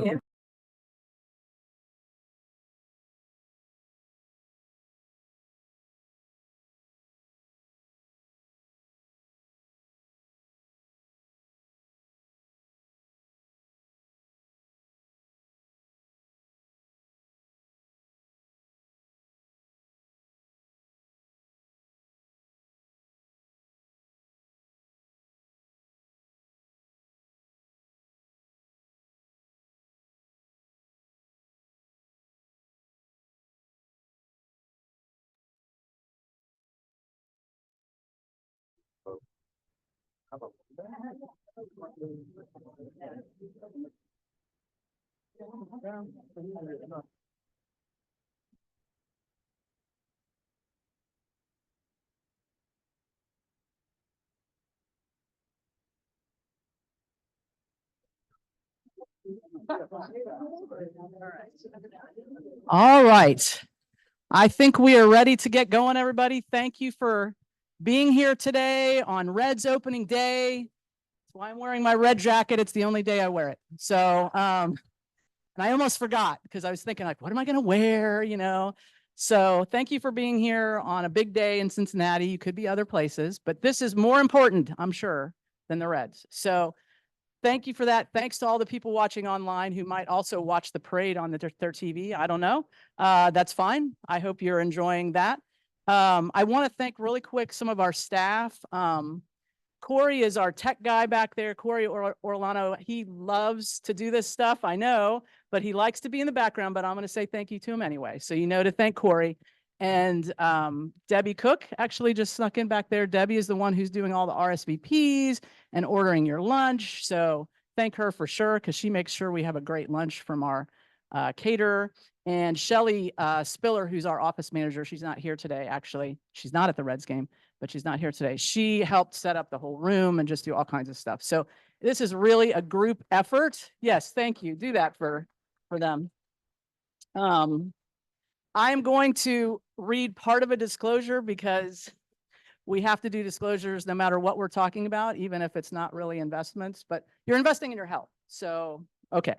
Yeah. All right. I think we are ready to get going, everybody. Thank you for being here today on Red's opening day. That's why I'm wearing my red jacket. It's the only day I wear it. So, and I almost forgot because I was thinking, like, what am I going to wear? You know? So thank you for being here on a big day in Cincinnati. You could be other places, but this is more important, I'm sure, than the Reds. So thank you for that. Thanks to all the people watching online who might also watch the parade on their TV. I don't know. That's fine. I hope you're enjoying that. I want to thank really quick some of our staff. Corey is our tech guy back there. Corey Orlano, he loves to do this stuff, I know, but he likes to be in the background, but I'm going to say thank you to him anyway. So you know to thank Corey. And Debbie Cook actually just snuck in back there. Debbie is the one who's doing all the RSVPs and ordering your lunch. So thank her for sure, because she makes sure we have a great lunch from our caterer. And Shelly Spiller, who's our office manager, she's not here today, actually. She's not at the Reds game, but she's not here today. She helped set up the whole room and just do all kinds of stuff. So this is really a group effort. Yes, thank you. Do that for them. I'm going to read part of a disclosure because we have to do disclosures no matter what we're talking about, even if it's not really investments, but you're investing in your health. So, okay.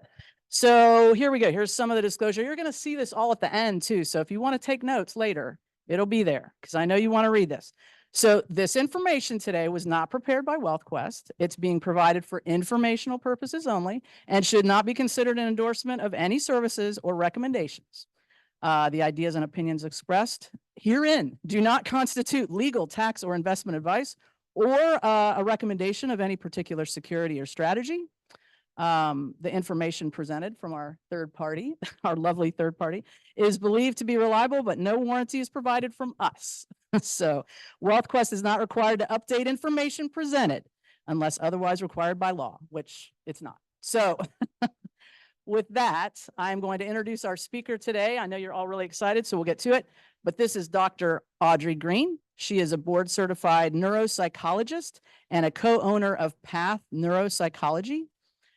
So here we go. Here's some of the disclosure. You're going to see this all at the end too. So if you want to take notes later, it'll be there because I know you want to read this. So this information today was not prepared by WealthQuest. It's being provided for informational purposes only and should not be considered an endorsement of any services or recommendations. The ideas and opinions expressed herein do not constitute legal, tax, or investment advice or a recommendation of any particular security or strategy. The information presented from our third party, our lovely third party, is believed to be reliable, but no warranty is provided from us. So WealthQuest is not required to update information presented unless otherwise required by law, which it's not. So with that, I'm going to introduce our speaker today. I know you're all really excited, so we'll get to it. But this is Dr. Audrey Greene. She is a board-certified neuropsychologist and a co-owner of PATH Neuropsychology.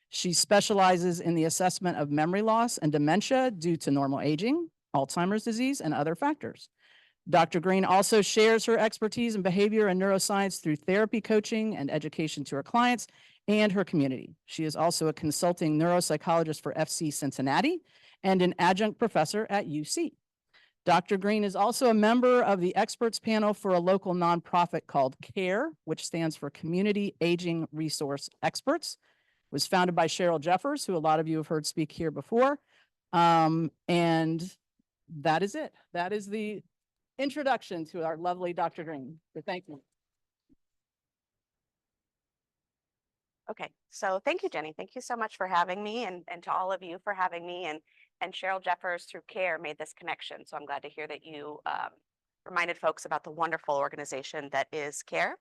She specializes in the assessment of memory loss and dementia due to normal aging, Alzheimer's disease, and other factors. Dr. Greene also shares her expertise in behavior and neuroscience through therapy coaching and education to her clients and her community. She is also a consulting neuropsychologist for FC Cincinnati and an adjunct professor at UC. Dr. Greene is also a member of the experts panel for a local nonprofit called CARE, which stands for Community Aging Resource Experts. It was founded by Cheryl Jeffers, who a lot of you have heard speak here before. And that is it. That is the introduction to our lovely Dr. Greene. So thank you. Okay, so thank you, Jenny. Thank you so much for having me, and to all of you for having me. And Cheryl Jeffers through CARE made this connection. So I'm glad to hear that you reminded folks about the wonderful organization that is CARE.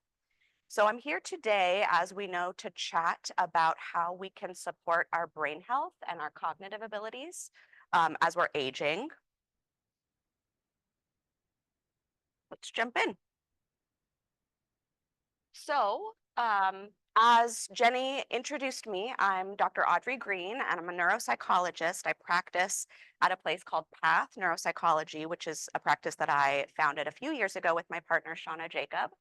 So I'm here today, as we know, to chat about how we can support our brain health and our cognitive abilities as we're aging. Let's jump in. So as Jenny introduced me, I'm Dr. Audrey Greene, and I'm a neuropsychologist. I practice at a place called PATH Neuropsychology, which is a practice that I founded a few years ago with my partner, Shauna Jacob.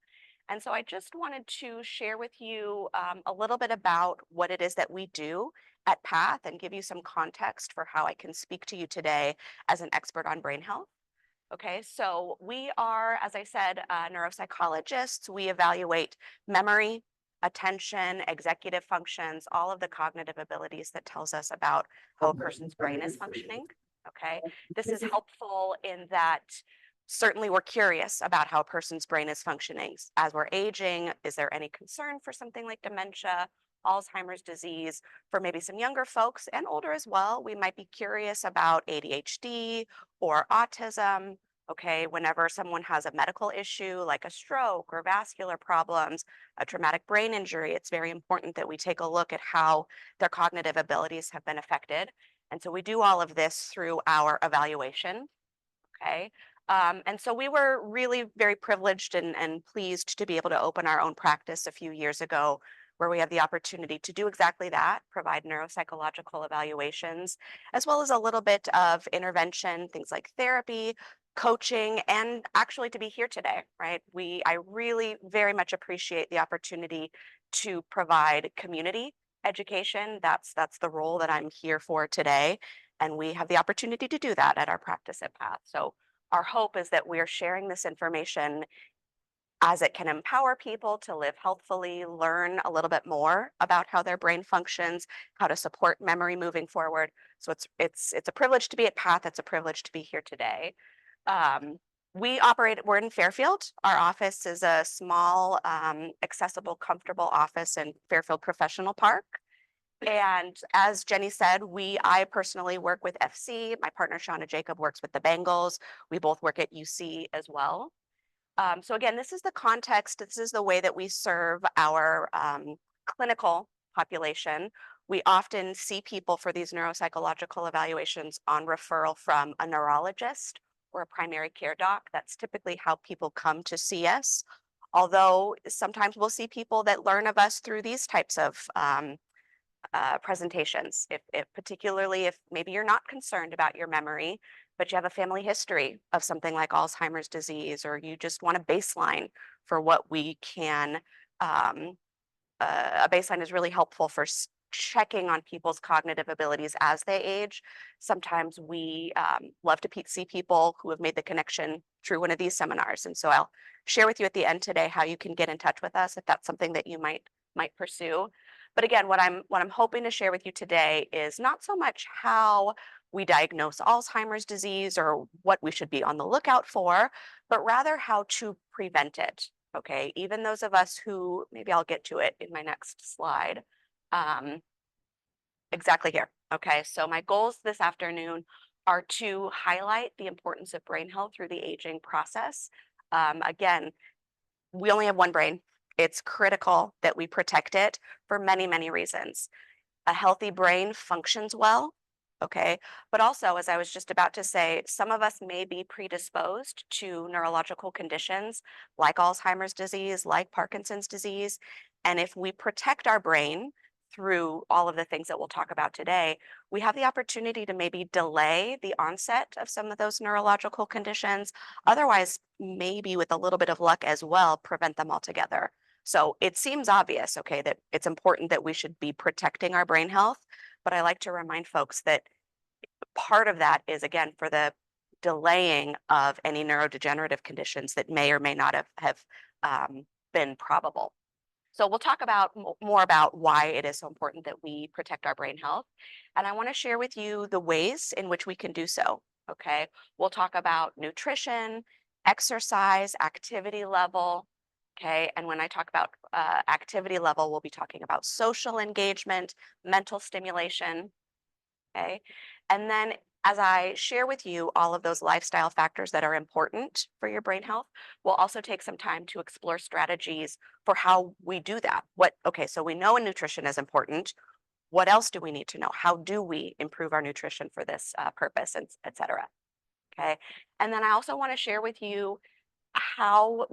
And so I just wanted to share with you a little bit about what it is that we do at PATH and give you some context for how I can speak to you today as an expert on brain health. Okay, so we are, as I said, neuropsychologists. We evaluate memory, attention, executive functions, all of the cognitive abilities that tells us about how a person's brain is functioning. Okay, this is helpful in that certainly we're curious about how a person's brain is functioning. As we're aging, is there any concern for something like dementia, Alzheimer's disease? For maybe some younger folks and older as well, we might be curious about ADHD or autism. Okay, whenever someone has a medical issue like a stroke or vascular problems, a traumatic brain injury, it's very important that we take a look at how their cognitive abilities have been affected. And so we do all of this through our evaluation. Okay. And so we were really very privileged and pleased to be able to open our own practice a few years ago, where we have the opportunity to do exactly that, provide neuropsychological evaluations, as well as a little bit of intervention, things like therapy, coaching, and actually to be here today, right? I really very much appreciate the opportunity to provide community education. That's the role that I'm here for today. And we have the opportunity to do that at our practice at PATH. So our hope is that we're sharing this information as it can empower people to live healthfully, learn a little bit more about how their brain functions, how to support memory moving forward. So it's a privilege to be at PATH. It's a privilege to be here today. Um, we're in Fairfield. Our office is a small, accessible, comfortable office in Fairfield Professional Park. And as Jenny said, I personally work with FC. My partner, Shauna Jacob, works with the Bengals. We both work at UC as well. So again, this is the context. This is the way that we serve our clinical population. We often see people for these neuropsychological evaluations on referral from a neurologist or a primary care doc. That's typically how people come to see us. Although sometimes we'll see people that learn of us through these types of presentations, if particularly if maybe you're not concerned about your memory, but you have a family history of something like Alzheimer's disease, or you just want a baseline for what we can. A baseline is really helpful for checking on people's cognitive abilities as they age. Sometimes we love to see people who have made the connection through one of these seminars, and so I'll share with you at the end today how you can get in touch with us if that's something that you might pursue. But again, what I'm hoping to share with you today is not so much how we diagnose Alzheimer's disease or what we should be on the lookout for, but rather how to prevent it. Okay, even those of us who, maybe I'll get to it in my next slide. Exactly here. Okay, so my goals this afternoon are to highlight the importance of brain health through the aging process. Again, we only have one brain. It's critical that we protect it for many, many reasons. A healthy brain functions well, okay? But also, as I was just about to say, some of us may be predisposed to neurological conditions like Alzheimer's disease, like Parkinson's disease. And if we protect our brain through all of the things that we'll talk about today, we have the opportunity to maybe delay the onset of some of those neurological conditions. Otherwise, maybe with a little bit of luck as well, prevent them altogether. So it seems obvious, okay, that it's important that we should be protecting our brain health. But I like to remind folks that part of that is, again, for the delaying of any neurodegenerative conditions that may or may not have been probable. So we'll talk about more about why it is so important that we protect our brain health. And I want to share with you the ways in which we can do so. Okay. We'll talk about nutrition, exercise, activity level. Okay. And when I talk about activity level, we'll be talking about social engagement, mental stimulation. Okay. And then as I share with you all of those lifestyle factors that are important for your brain health, we'll also take some time to explore strategies for how we do that. Okay, so we know nutrition is important. What else do we need to know? How do we improve our nutrition for this purpose, and et cetera? Okay. And then I also want to share with you how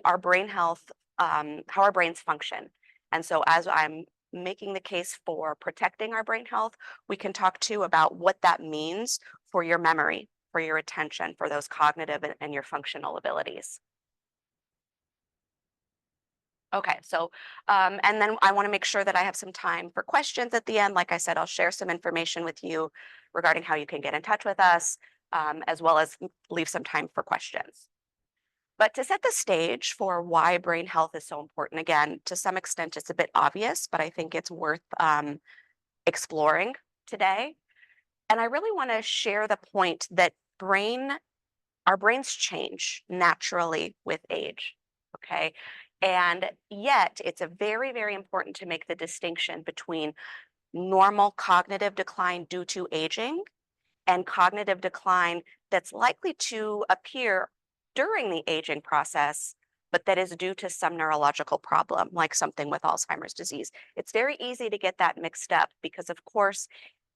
our brain health, how our brains function. And so as I'm making the case for protecting our brain health, we can talk too about what that means for your memory, for your attention, for those cognitive and your functional abilities. Okay, so and then I want to make sure that I have some time for questions at the end. Like I said, I'll share some information with you regarding how you can get in touch with us, as well as leave some time for questions. But to set the stage for why brain health is so important, again, to some extent, it's a bit obvious, but I think it's worth exploring today. And I really want to share the point that our brains change naturally with age. Okay. And yet, it's a very, very important to make the distinction between normal cognitive decline due to aging and cognitive decline that's likely to appear during the aging process, but that is due to some neurological problem, like something with Alzheimer's disease. It's very easy to get that mixed up because, of course,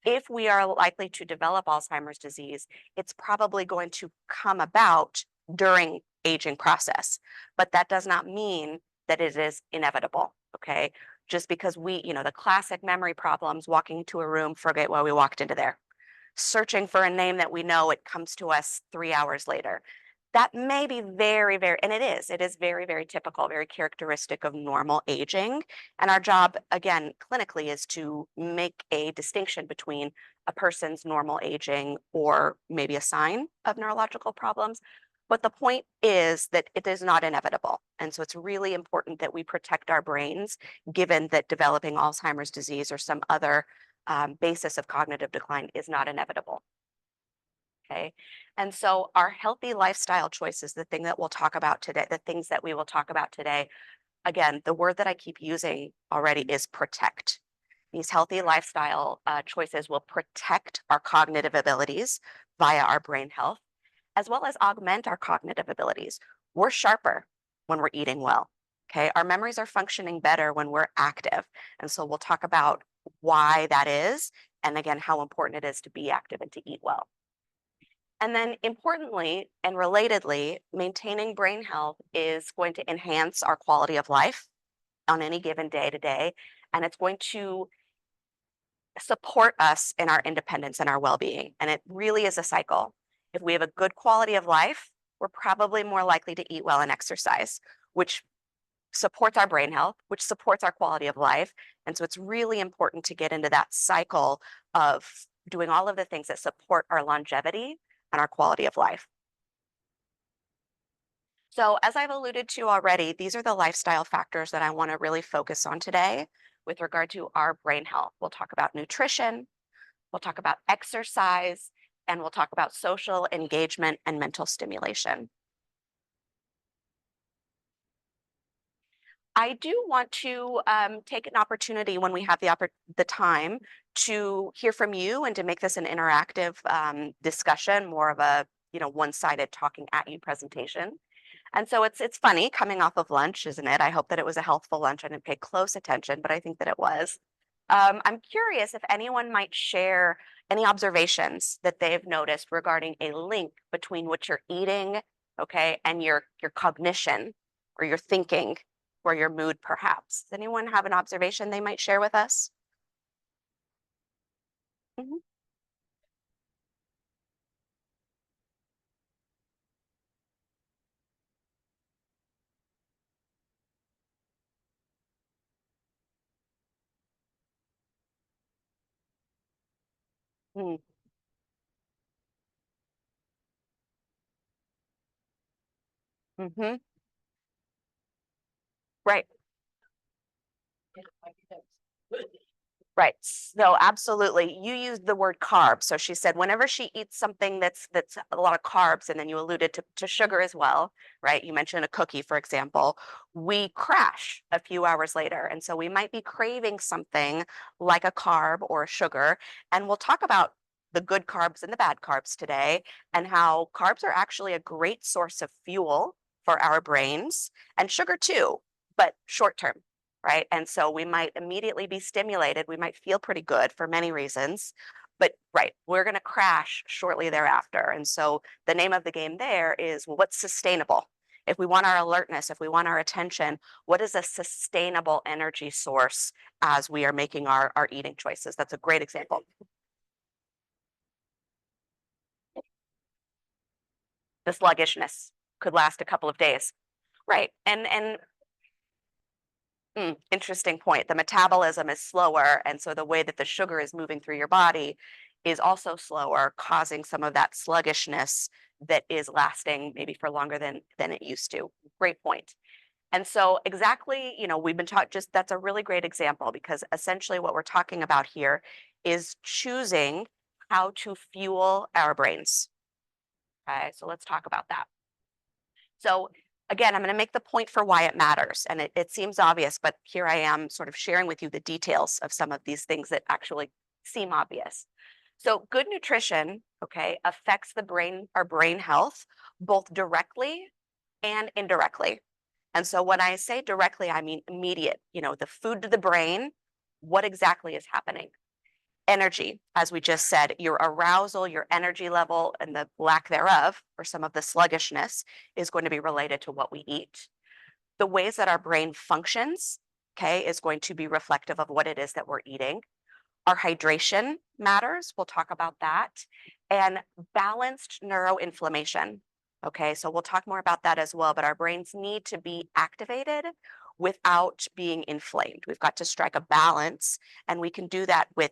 if we are likely to develop Alzheimer's disease, it's probably going to come about during aging process. But that does not mean that it is inevitable. Okay. Just because the classic memory problems, walking into a room, forget why we walked into there, searching for a name that we know, it comes to us 3 hours later. That may be very, very, and it is very, very typical, very characteristic of normal aging. And our job, again, clinically, is to make a distinction between a person's normal aging or maybe a sign of neurological problems. But the point is that it is not inevitable. And so it's really important that we protect our brains, given that developing Alzheimer's disease or some other basis of cognitive decline is not inevitable. Okay. And so our healthy lifestyle choices, the thing that we'll talk about today, the things that we will talk about today, again, the word that I keep using already is protect. These healthy lifestyle choices will protect our cognitive abilities via our brain health, as well as augment our cognitive abilities. We're sharper when we're eating well. Okay. Our memories are functioning better when we're active. And so we'll talk about why that is, and again, how important it is to be active and to eat well. And then importantly and relatedly, maintaining brain health is going to enhance our quality of life on any given day to day. And it's going to support us in our independence and our well being. And it really is a cycle. If we have a good quality of life, we're probably more likely to eat well and exercise, which supports our brain health, which supports our quality of life. And so it's really important to get into that cycle of doing all of the things that support our longevity and our quality of life. So, as I've alluded to already, these are the lifestyle factors that I want to really focus on today with regard to our brain health. We'll talk about nutrition, we'll talk about exercise, and we'll talk about social engagement and mental stimulation. I do want to take an opportunity when we have the time to hear from you and to make this an interactive discussion, more of a one-sided talking at you presentation. And so it's funny coming off of lunch, isn't it? I hope that it was a healthful lunch. I didn't pay close attention, but I think that it was. I'm curious if anyone might share any observations that they've noticed regarding a link between what you're eating, okay, and your cognition or your thinking or your mood, perhaps. Does anyone have an observation they might share with us? Mhm. Mm, mhm. Right. Right. So absolutely. You used the word carbs. So she said whenever she eats something that's a lot of carbs, and then you alluded to sugar as well, right? You mentioned a cookie, for example, we crash a few hours later. And so we might be craving something like a carb or a sugar. And we'll talk about the good carbs and the bad carbs today, and how carbs are actually a great source of fuel for our brains, and sugar too, but short term, right? And so we might immediately be stimulated. We might feel pretty good for many reasons, but right, we're going to crash shortly thereafter. And so the name of the game there is, well, what's sustainable? If we want our alertness, if we want our attention, what is a sustainable energy source as we are making our eating choices? That's a great example. The sluggishness could last a couple of days. Right. And Interesting point. The metabolism is slower, and so the way that the sugar is moving through your body is also slower, causing some of that sluggishness that is lasting maybe for longer than it used to. Great point. And so exactly, we've been taught just that's a really great example because essentially what we're talking about here is choosing how to fuel our brains. Okay, so let's talk about that. So again, I'm going to make the point for why it matters. And it seems obvious, but here I am sort of sharing with you the details of some of these things that actually seem obvious. So good nutrition, okay, affects the brain, our brain health, both directly and indirectly. And so when I say directly, I mean immediate, the food to the brain, what exactly is happening? Energy, as we just said, your arousal, your energy level, and the lack thereof, or some of the sluggishness, is going to be related to what we eat. The ways that our brain functions, okay, is going to be reflective of what it is that we're eating. Our hydration matters. We'll talk about that. And balanced neuroinflammation. Okay, so we'll talk more about that as well, but our brains need to be activated without being inflamed. We've got to strike a balance, and we can do that with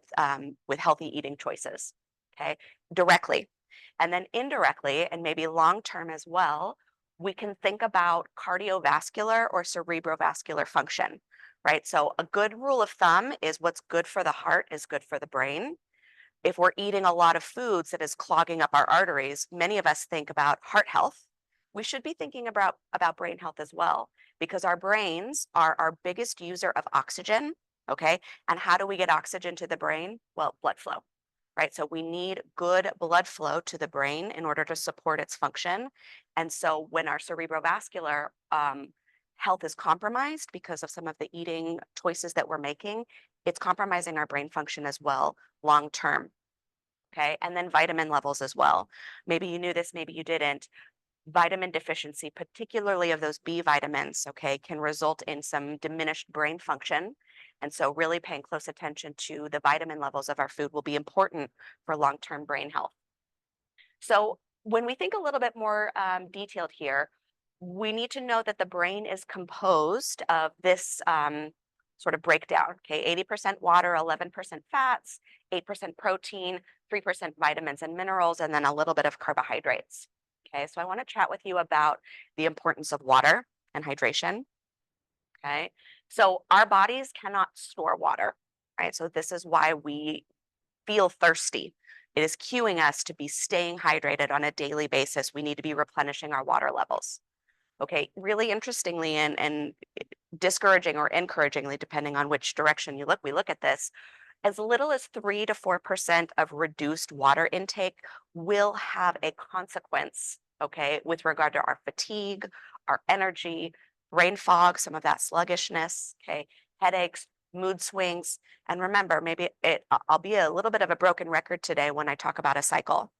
healthy eating choices, okay, directly. And then indirectly, and maybe long term as well, we can think about cardiovascular or cerebrovascular function, right? So a good rule of thumb is what's good for the heart is good for the brain. If we're eating a lot of foods that is clogging up our arteries, many of us think about heart health. We should be thinking about brain health as well, because our brains are our biggest user of oxygen. Okay. And how do we get oxygen to the brain? Well, blood flow, right? So we need good blood flow to the brain in order to support its function. And so when our cerebrovascular health is compromised because of some of the eating choices that we're making, it's compromising our brain function as well long term. Okay. And then vitamin levels as well. Maybe you knew this, maybe you didn't. Vitamin deficiency, particularly of those B vitamins, okay, can result in some diminished brain function. And so, really paying close attention to the vitamin levels of our food will be important for long term brain health. So, when we think a little bit more detailed here, we need to know that the brain is composed of this sort of breakdown. Okay, 80% water, 11% fats, 8% protein, 3% vitamins and minerals, and then a little bit of carbohydrates. Okay, so I want to chat with you about the importance of water and hydration. Okay, so our bodies cannot store water, right? So this is why we feel thirsty. It is cueing us to be staying hydrated on a daily basis. We need to be replenishing our water levels. Okay, really interestingly and discouraging or encouragingly, depending on which direction we look at this, as little as 3 to 4% of reduced water intake will have a consequence, okay, with regard to our fatigue, our energy, brain fog, some of that sluggishness, okay, headaches, mood swings. And remember, I'll be a little bit of a broken record today when I talk about a cycle.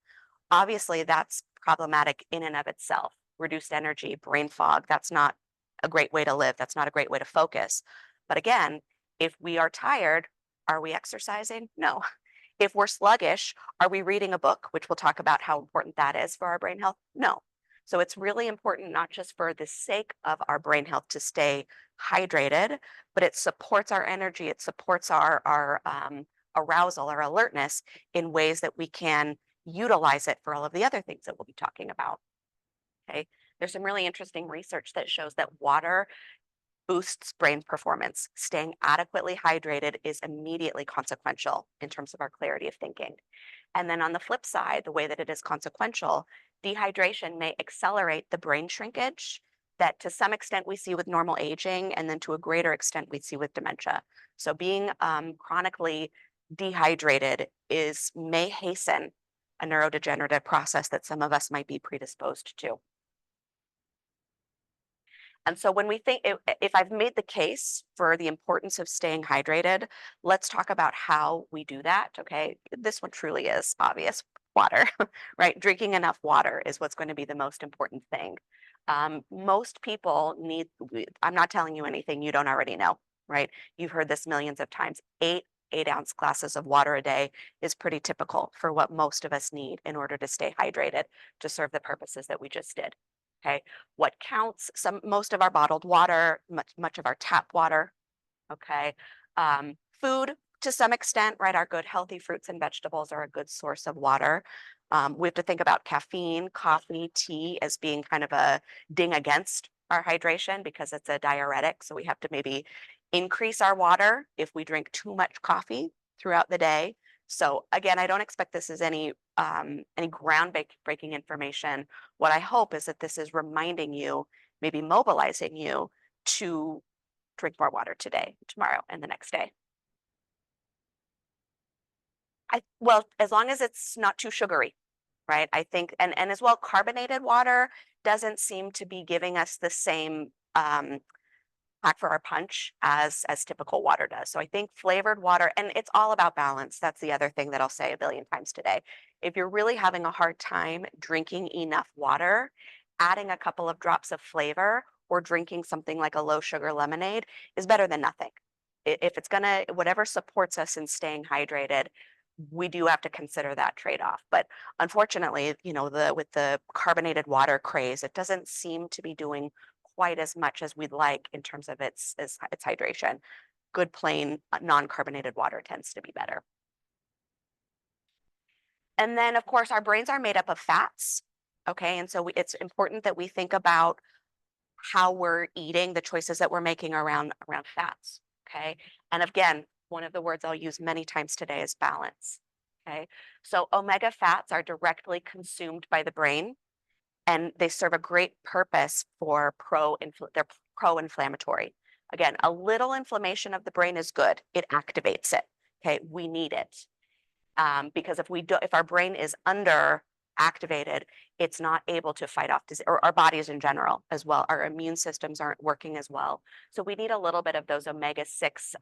Obviously, that's problematic in and of itself. Reduced energy, brain fog, that's not a great way to live. That's not a great way to focus. But again, if we are tired, are we exercising? No. If we're sluggish, are we reading a book, which we'll talk about how important that is for our brain health? No. So it's really important, not just for the sake of our brain health to stay hydrated, but it supports our energy, it supports our arousal, our alertness in ways that we can utilize it for all of the other things that we'll be talking about. Okay. There's some really interesting research that shows that water boosts brain performance. Staying adequately hydrated is immediately consequential in terms of our clarity of thinking. And then on the flip side, the way that it is consequential, dehydration may accelerate the brain shrinkage that to some extent we see with normal aging, and then to a greater extent we see with dementia. So being chronically dehydrated may hasten a neurodegenerative process that some of us might be predisposed to. And so when we think, if I've made the case for the importance of staying hydrated, let's talk about how we do that. Okay. This one truly is obvious: water, right? Drinking enough water is what's going to be the most important thing. Most people I'm not telling you anything you don't already know, right? You've heard this millions of times. 8 ounce glasses of water a day is pretty typical for what most of us need in order to stay hydrated to serve the purposes that we just did. Okay. What counts? Most of our bottled water, much of our tap water. Okay. Food to some extent, right? Our good healthy fruits and vegetables are a good source of water. We have to think about caffeine, coffee, tea as being kind of a ding against our hydration because it's a diuretic. So we have to maybe increase our water if we drink too much coffee throughout the day. So again, I don't expect this as any breaking information. What I hope is that this is reminding you, maybe mobilizing you to drink more water today, tomorrow, and the next day. Well, as long as it's not too sugary, right? I think, and as well, carbonated water doesn't seem to be giving us the same pack for our punch as typical water does. So I think flavored water, and it's all about balance. That's the other thing that I'll say a billion times today. If you're really having a hard time drinking enough water, adding a couple of drops of flavor or drinking something like a low sugar lemonade is better than nothing. If it's gonna, whatever supports us in staying hydrated, we do have to consider that trade-off. But unfortunately, with the carbonated water craze, it doesn't seem to be doing quite as much as we'd like in terms of its hydration. Good plain non-carbonated water tends to be better. And then of course our brains are made up of fats. Okay, and so it's important that we think about how we're eating, the choices that we're making around fats. Okay, and again, one of the words I'll use many times today is balance. Okay, so omega fats are directly consumed by the brain, and they serve a great purpose for they're pro-inflammatory. Again, a little inflammation of the brain is good. It activates it. Okay, we need it because if our brain is under activated, it's not able to fight off disease, or our bodies in general as well. Our immune systems aren't working as well. So we need a little bit of those omega-6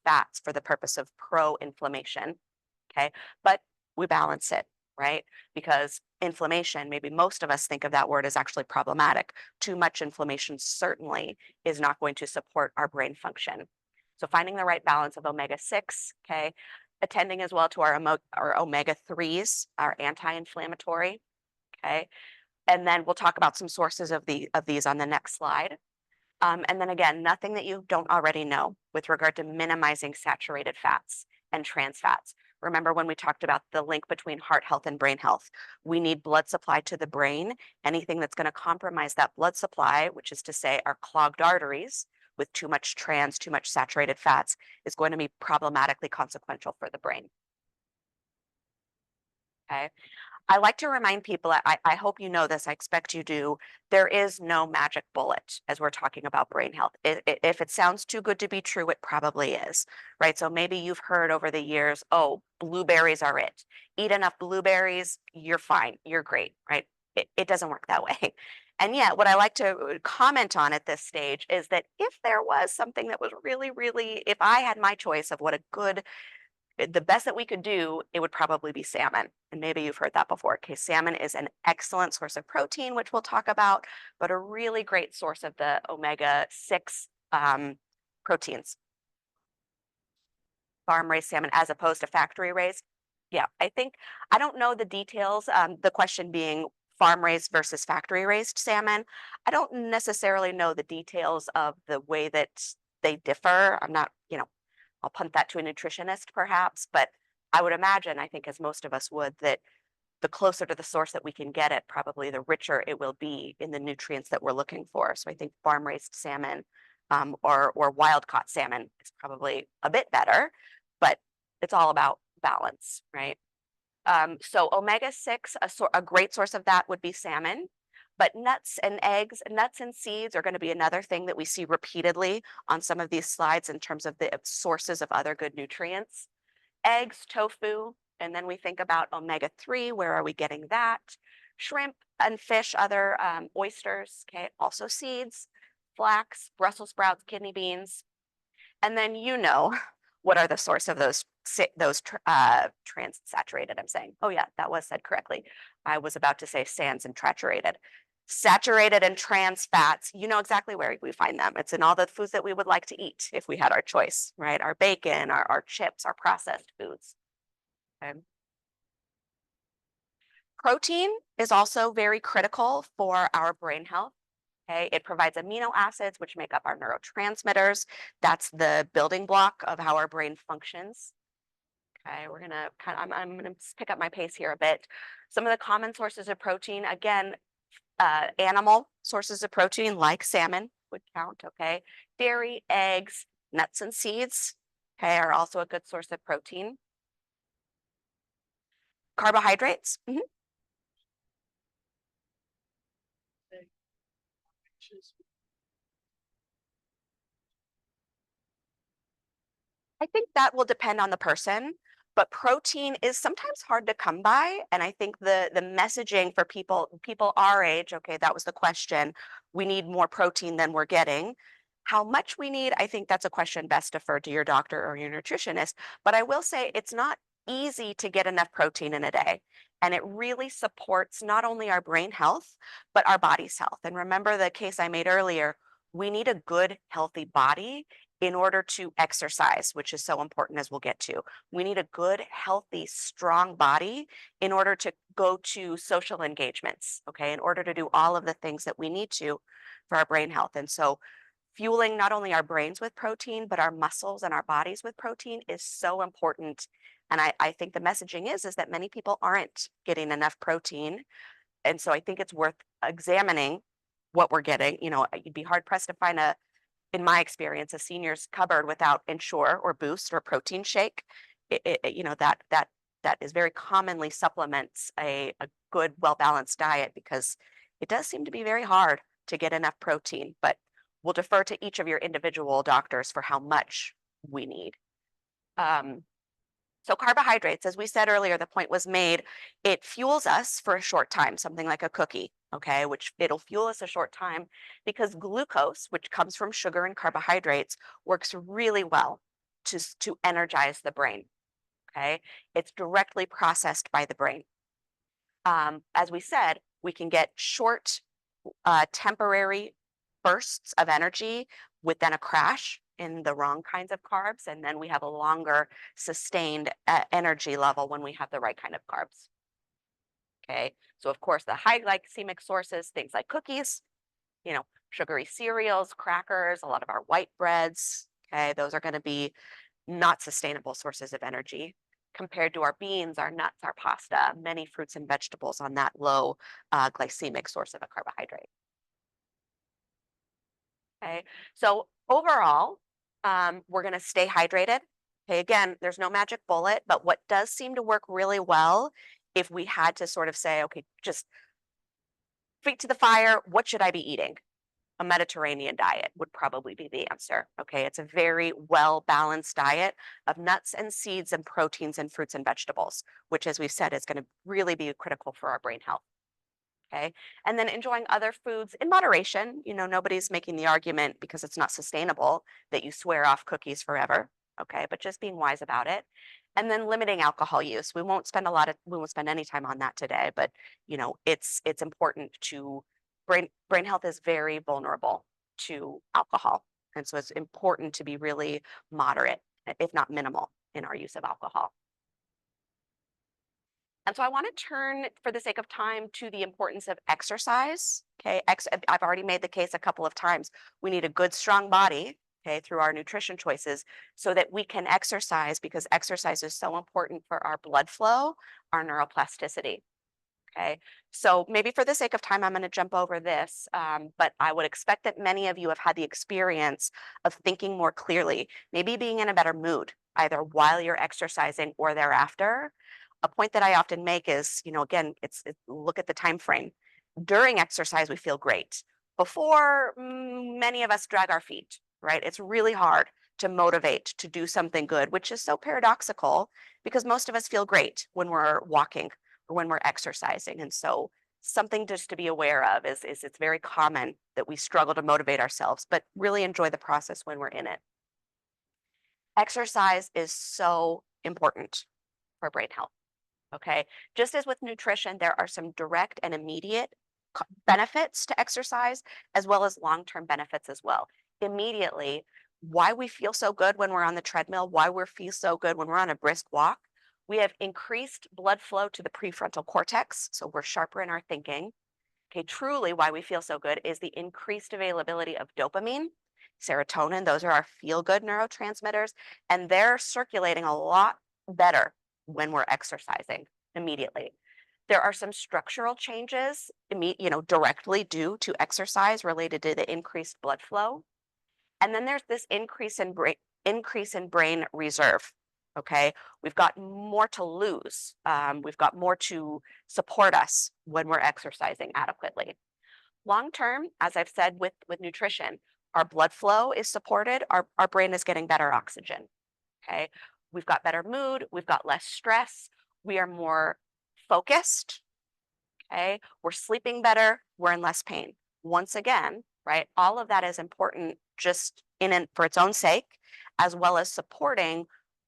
fats for the purpose of pro-inflammation. Okay, but we balance it, right? Because inflammation, maybe most of us think of that word as actually problematic. Too much inflammation certainly is not going to support our brain function. So finding the right balance of omega-6, okay, attending as well to our omega-3s, our anti-inflammatory, okay, and then we'll talk about some sources of these on the next slide. And then again, nothing that you don't already know with regard to minimizing saturated fats and trans fats. Remember when we talked about the link between heart health and brain health? We need blood supply to the brain. Anything that's going to compromise that blood supply, which is to say our clogged arteries with too much saturated fats, is going to be problematically consequential for the brain. Okay. I like to remind people, I hope you know this, I expect you do, there is no magic bullet as we're talking about brain health. If it sounds too good to be true, it probably is, right? So maybe you've heard over the years, oh, blueberries are it. Eat enough blueberries, you're fine, you're great, right? It doesn't work that way. And yet, what I like to comment on at this stage is that if there was something that was really, really, if I had my choice of the best that we could do, it would probably be salmon. And maybe you've heard that before. Okay, salmon is an excellent source of protein, which we'll talk about, but a really great source of the omega-6 proteins. Farm-raised salmon as opposed to factory-raised. Yeah, I don't know the details. The question being farm-raised versus factory-raised salmon. I don't necessarily know the details of the way that they differ. I'm not, I'll punt that to a nutritionist perhaps, but I would imagine, I think as most of us would, that the closer to the source that we can get it, probably the richer it will be in the nutrients that we're looking for. So I think farm-raised salmon or wild-caught salmon is probably a bit better, but it's all about balance, right? So omega-6, a great source of that would be salmon. But nuts and eggs, nuts and seeds are going to be another thing that we see repeatedly on some of these slides in terms of the sources of other good nutrients. Eggs, tofu, and then we think about omega-3, where are we getting that? Shrimp and fish, other oysters, okay, also seeds, flax, Brussels sprouts, kidney beans. And then what are the source of those trans-saturated, I'm saying. Oh yeah, that was said correctly. I was about to say sans and saturated. Saturated and trans fats, you know exactly where we find them. It's in all the foods that we would like to eat if we had our choice, right? Our bacon, our chips, our processed foods. Okay. Protein is also very critical for our brain health. Okay, it provides amino acids, which make up our neurotransmitters. That's the building block of how our brain functions. Okay, we're gonna I'm gonna pick up my pace here a bit. Some of the common sources of protein, again, animal sources of protein like salmon would count. Okay, dairy, eggs, nuts, and seeds. Okay, are also a good source of protein. Carbohydrates. I think that will depend on the person, but protein is sometimes hard to come by. And I think the messaging for people our age, okay, that was the question. We need more protein than we're getting. How much we need, I think that's a question best deferred to your doctor or your nutritionist. But I will say it's not easy to get enough protein in a day. And it really supports not only our brain health, but our body's health. And remember the case I made earlier, we need a good, healthy body in order to exercise, which is so important as we'll get to. We need a good, healthy, strong body in order to go to social engagements, okay, in order to do all of the things that we need to for our brain health. And so fueling not only our brains with protein, but our muscles and our bodies with protein is so important. And I think the messaging is that many people aren't getting enough protein. And so I think it's worth examining what we're getting. You know, you'd be hard pressed to find in my experience, a senior's cupboard without Ensure or Boost or protein shake. You know, that is very commonly supplements a good, well-balanced diet, because it does seem to be very hard to get enough protein, but we'll defer to each of your individual doctors for how much we need. So carbohydrates, as we said earlier, the point was made, it fuels us for a short time, something like a cookie, okay, which it'll fuel us a short time because glucose, which comes from sugar and carbohydrates, works really well to energize the brain, okay? It's directly processed by the brain. As we said, we can get short, temporary bursts of energy with then a crash in the wrong kinds of carbs, and then we have a longer sustained energy level when we have the right kind of carbs. Okay, so of course the high glycemic sources, things like cookies, you know, sugary cereals, crackers, a lot of our white breads, okay, those are going to be not sustainable sources of energy compared to our beans, our nuts, our pasta, many fruits and vegetables on that low glycemic source of a carbohydrate. Okay, so overall, we're going to stay hydrated. Okay, again, there's no magic bullet, but what does seem to work really well, if we had to sort of say, okay, just feet to the fire, what should I be eating? A Mediterranean diet would probably be the answer. Okay, it's a very well balanced diet of nuts and seeds and proteins and fruits and vegetables, which, as we've said, is going to really be critical for our brain health. Okay, and then enjoying other foods in moderation. You know, nobody's making the argument, because it's not sustainable, that you swear off cookies forever. Okay, but just being wise about it. And then limiting alcohol use. We won't spend any time on that today, but you know, it's important to brain health is very vulnerable to alcohol. And so it's important to be really moderate, if not minimal, in our use of alcohol. And so I want to turn, for the sake of time, to the importance of exercise. Okay, I've already made the case a couple of times. We need a good, strong body, okay, through our nutrition choices, so that we can exercise, because exercise is so important for our blood flow, our neuroplasticity. Okay, so maybe for the sake of time, I'm going to jump over this, but I would expect that many of you have had the experience of thinking more clearly, maybe being in a better mood, either while you're exercising or thereafter. A point that I often make is, you know, again, look at the time frame. During exercise, we feel great. Before, many of us drag our feet, right? It's really hard to motivate to do something good, which is so paradoxical, because most of us feel great when we're walking or when we're exercising. And so something just to be aware of is it's very common that we struggle to motivate ourselves, but really enjoy the process when we're in it. Exercise is so important for brain health. Okay, just as with nutrition, there are some direct and immediate benefits to exercise, as well as long-term benefits as well. Immediately, why we feel so good when we're on the treadmill, why we feel so good when we're on a brisk walk, we have increased blood flow to the prefrontal cortex, so we're sharper in our thinking. Okay, truly why we feel so good is the increased availability of dopamine, serotonin, those are our feel-good neurotransmitters, and they're circulating a lot better when we're exercising immediately. There are some structural changes, directly due to exercise related to the increased blood flow. And then there's this increase in brain reserve. Okay, we've got more to lose. We've got more to support us when we're exercising adequately. Long term, as I've said with nutrition, our blood flow is supported. Our brain is getting better oxygen. Okay, we've got better mood. We've got less stress. We are more focused. Okay, we're sleeping better. We're in less pain. Once again, right? All of that is important just in and for its own sake, as well as supporting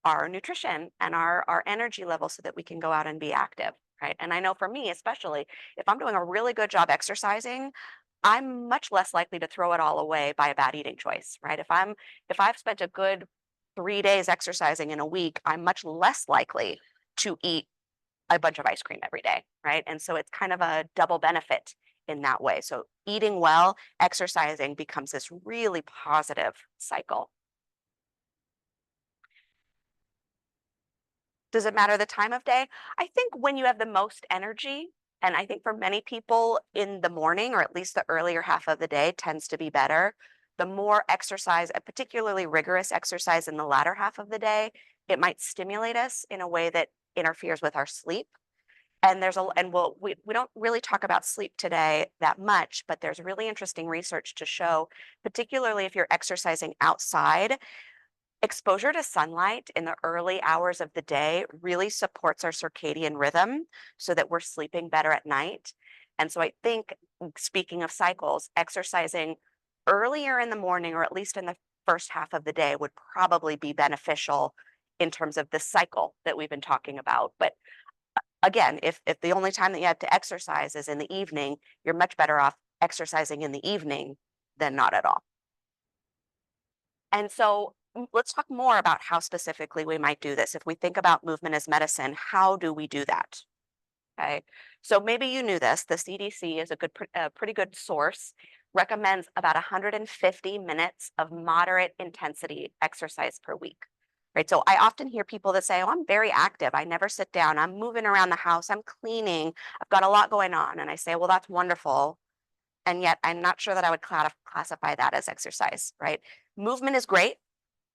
our nutrition and our energy level so that we can go out and be active, right? And I know for me, especially if I'm doing a really good job exercising, I'm much less likely to throw it all away by a bad eating choice, right? If I've spent a good 3 days exercising in a week, I'm much less likely to eat a bunch of ice cream every day, right? And so it's kind of a double benefit in that way. So eating well, exercising becomes this really positive cycle. Does it matter the time of day? I think when you have the most energy, and I think for many people in the morning, or at least the earlier half of the day, tends to be better. The more exercise, and particularly rigorous exercise in the latter half of the day, it might stimulate us in a way that interferes with our sleep. And we don't really talk about sleep today that much, but there's really interesting research to show, particularly if you're exercising outside, exposure to sunlight in the early hours of the day really supports our circadian rhythm so that we're sleeping better at night. And so I think, speaking of cycles, exercising earlier in the morning, or at least in the first half of the day, would probably be beneficial in terms of the cycle that we've been talking about. But again, if the only time that you have to exercise is in the evening, you're much better off exercising in the evening than not at all. And so let's talk more about how specifically we might do this. If we think about movement as medicine, how do we do that? Okay. So maybe you knew this. The CDC is a pretty good source, recommends about 150 minutes of moderate intensity exercise per week. Right. So I often hear people that say, oh, I'm very active. I never sit down. I'm moving around the house. I'm cleaning. I've got a lot going on. And I say, well, that's wonderful. And yet I'm not sure that I would classify that as exercise. Right. Movement is great.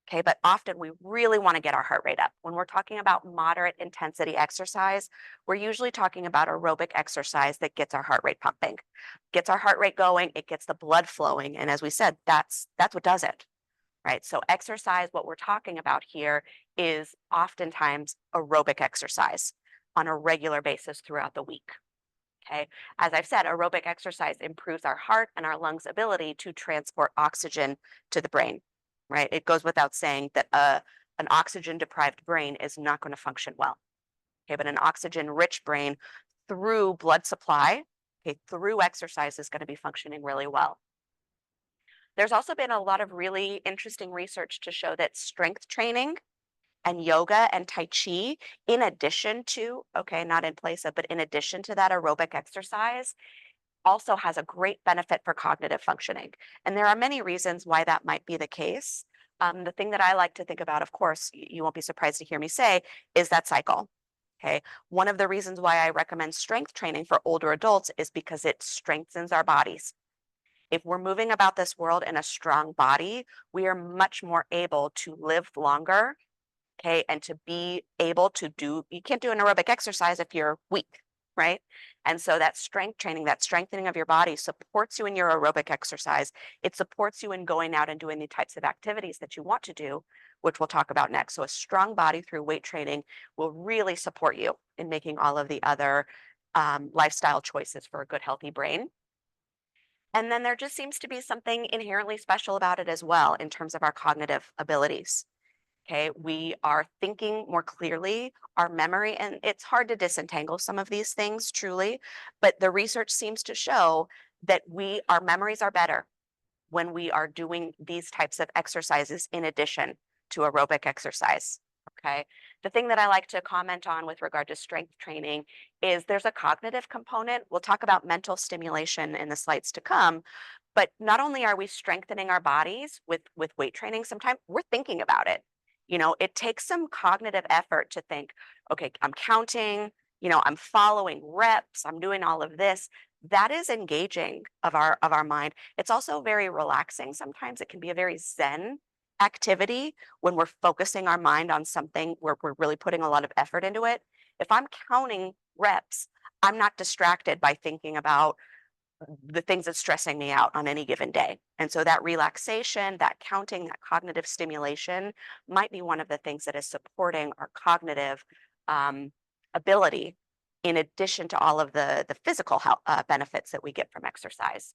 Okay, but often we really want to get our heart rate up. When we're talking about moderate intensity exercise, we're usually talking about aerobic exercise that gets our heart rate pumping, gets our heart rate going, it gets the blood flowing. And as we said, that's what does it, right? So exercise, what we're talking about here is oftentimes aerobic exercise on a regular basis throughout the week. Okay, as I've said, aerobic exercise improves our heart and our lungs' ability to transport oxygen to the brain, right? It goes without saying that an oxygen deprived brain is not going to function well. Okay, but an oxygen rich brain through blood supply, okay, through exercise is going to be functioning really well. There's also been a lot of really interesting research to show that strength training and yoga and tai chi, in addition to, okay, not in place of, but in addition to that aerobic exercise, also has a great benefit for cognitive functioning. And there are many reasons why that might be the case. The thing that I like to think about, of course, you won't be surprised to hear me say, is that cycle. Okay. One of the reasons why I recommend strength training for older adults is because it strengthens our bodies. If we're moving about this world in a strong body, we are much more able to live longer. Okay. And to be able to you can't do an aerobic exercise if you're weak, right? And so that strength training, that strengthening of your body supports you in your aerobic exercise. It supports you in going out and doing the types of activities that you want to do, which we'll talk about next. So a strong body through weight training will really support you in making all of the other lifestyle choices for a good, healthy brain. And then there just seems to be something inherently special about it as well in terms of our cognitive abilities. Okay, we are thinking more clearly, our memory, and it's hard to disentangle some of these things truly, but the research seems to show that our memories are better when we are doing these types of exercises in addition to aerobic exercise. Okay. The thing that I like to comment on with regard to strength training is there's a cognitive component. We'll talk about mental stimulation in the slides to come, but not only are we strengthening our bodies with weight training, sometimes we're thinking about it. It takes some cognitive effort to think, okay, I'm counting, I'm following reps, I'm doing all of this. That is engaging of our mind. It's also very relaxing. Sometimes it can be a very zen activity when we're focusing our mind on something where we're really putting a lot of effort into it. If I'm counting reps, I'm not distracted by thinking about the things that's stressing me out on any given day. And so that relaxation, that counting, that cognitive stimulation might be one of the things that is supporting our cognitive ability in addition to all of the physical health benefits that we get from exercise.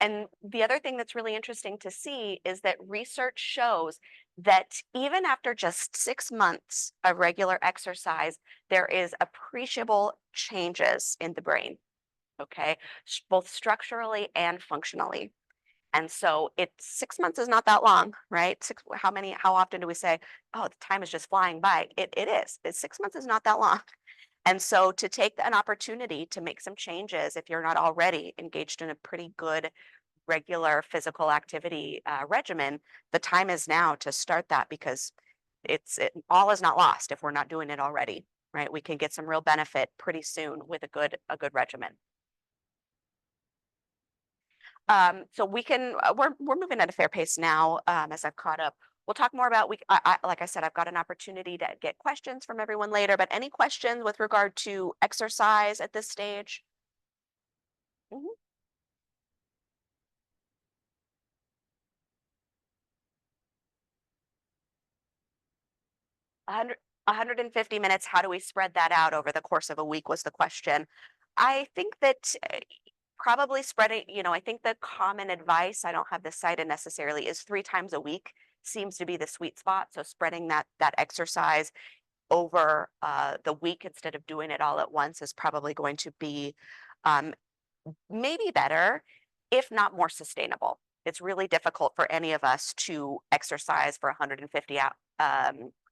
And the other thing that's really interesting to see is that research shows that even after just 6 months of regular exercise, there is appreciable changes in the brain, okay, both structurally and functionally. And so 6 months is not that long, right? How often do we say, oh, the time is just flying by? It is. 6 months is not that long. And so to take an opportunity to make some changes if you're not already engaged in a pretty good regular physical activity regimen, the time is now to start that because all is not lost if we're not doing it already, right? We can get some real benefit pretty soon with a good regimen. So we're moving at a fair pace now as I've caught up. We'll talk more about like I said, I've got an opportunity to get questions from everyone later. But any questions with regard to exercise at this stage? Mhm. 100 150 minutes, how do we spread that out over the course of a week was the question. I think that probably spreading, I think the common advice, I don't have this cited necessarily, is 3 times a week seems to be the sweet spot. So spreading that exercise over the week instead of doing it all at once is probably going to be um, maybe better, if not more sustainable. It's really difficult for any of us to exercise for 150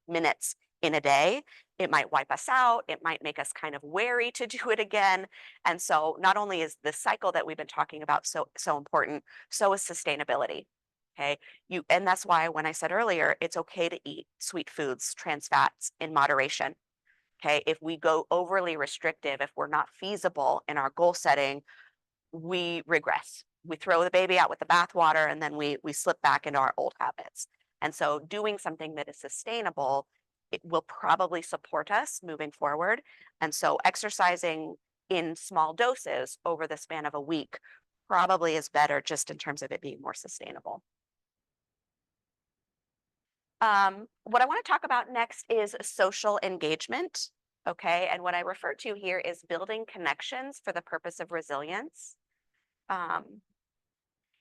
minutes in a day. It might wipe us out. It might make us kind of wary to do it again. And so not only is the cycle that we've been talking about so important, so is sustainability. Okay. And that's why when I said earlier, it's okay to eat sweet foods, trans fats in moderation. Okay. If we go overly restrictive, if we're not feasible in our goal setting, we regress. We throw the baby out with the bathwater and then we slip back into our old habits. And so doing something that is sustainable, it will probably support us moving forward. And so exercising in small doses over the span of a week probably is better just in terms of it being more sustainable. What I want to talk about next is social engagement. Okay. And what I refer to here is building connections for the purpose of resilience. Um,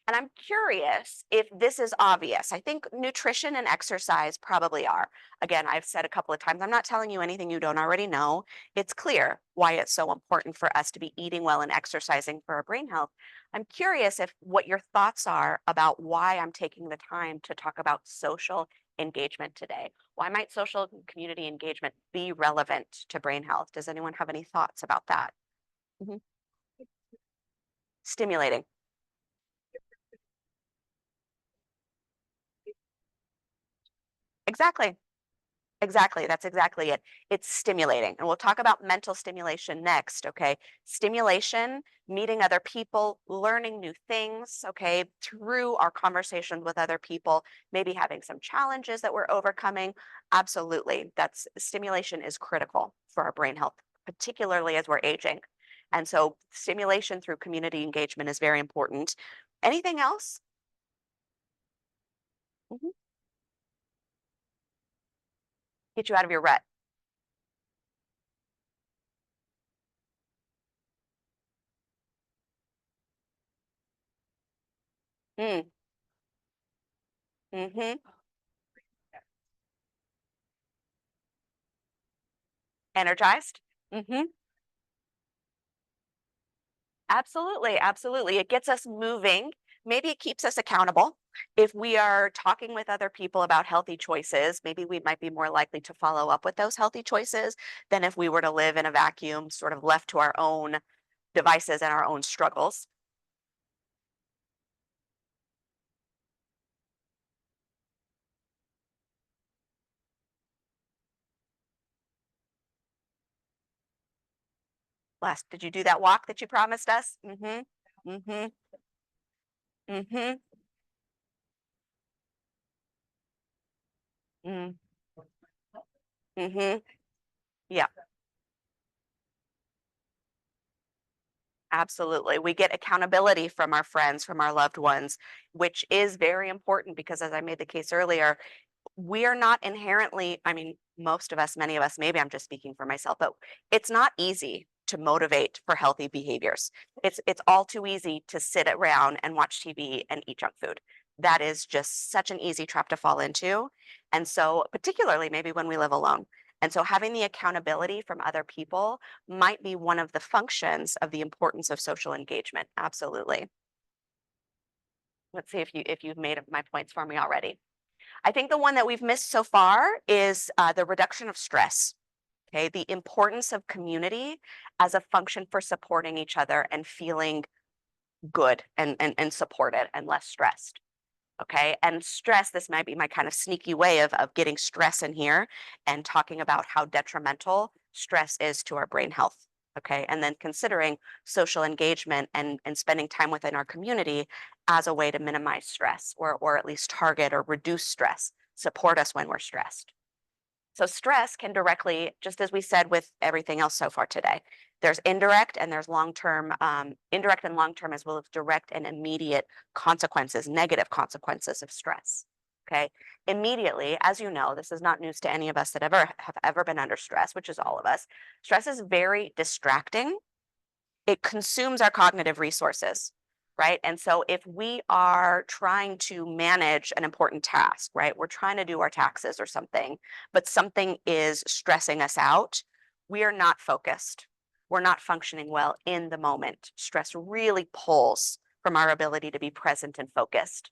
and I'm curious if this is obvious. I think nutrition and exercise probably are. Again, I've said a couple of times, I'm not telling you anything you don't already know. It's clear why it's so important for us to be eating well and exercising for our brain health. I'm curious if what your thoughts are about why I'm taking the time to talk about social engagement today. Why might social community engagement be relevant to brain health? Does anyone have any thoughts about that? Mhm. Stimulating. Exactly. Exactly. That's exactly it. It's stimulating. And we'll talk about mental stimulation next. Okay. Stimulation, meeting other people, learning new things. Okay. Through our conversations with other people, maybe having some challenges that we're overcoming. Absolutely. That's stimulation is critical for our brain health, particularly as we're aging. And so stimulation through community engagement is very important. Anything else? Mhm. Get you out of your rut. Mm, hmm. Energized. Hmm. Absolutely, absolutely. It gets us moving. Maybe it keeps us accountable. If we are talking with other people about healthy choices, maybe we might be more likely to follow up with those healthy choices than if we were to live in a vacuum, sort of left to our own devices and our own struggles. Last, did you do that walk that you promised us? Mm-hmm. Mm-hmm. Mm-hmm. Mm, mm-hmm. Yeah, absolutely. We get accountability from our friends, from our loved ones, which is very important because, as I made the case earlier, we are not inherently, I mean, most of us, many of us, maybe I'm just speaking for myself, but it's not easy to motivate for healthy behaviors. It's all too easy to sit around and watch TV and eat junk food. That is just such an easy trap to fall into. And so, particularly maybe when we live alone. And so having the accountability from other people might be one of the functions of the importance of social engagement. Absolutely. Let's see if you've made my points for me already. I think the one that we've missed so far is the reduction of stress. Okay, the importance of community as a function for supporting each other and feeling good and supported and less stressed. Okay, and stress, this might be my kind of sneaky way of getting stress in here and talking about how detrimental stress is to our brain health. Okay, and then considering social engagement and spending time within our community as a way to minimize stress or at least target or reduce stress, support us when we're stressed. So stress can directly, just as we said with everything else so far today, there's indirect and there's long-term, indirect and long-term as well as direct and immediate consequences, negative consequences of stress. Okay. Immediately, as you know, this is not news to any of us that have ever been under stress, which is all of us. Stress is very distracting. It consumes our cognitive resources, right? And so if we are trying to manage an important task, right? We're trying to do our taxes or something, but something is stressing us out, we are not focused. We're not functioning well in the moment. Stress really pulls from our ability to be present and focused.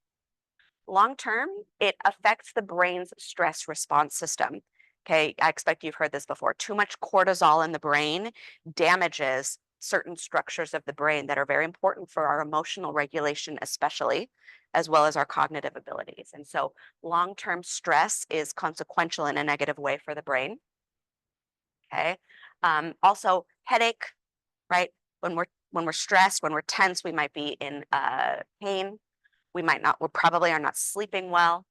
Long term, it affects the brain's stress response system. Okay, I expect you've heard this before. Too much cortisol in the brain damages certain structures of the brain that are very important for our emotional regulation, especially, as well as our cognitive abilities. And so, long term stress is consequential in a negative way for the brain. Okay, also headache, right? When we're stressed, when we're tense, we might be in pain. We probably are not sleeping well.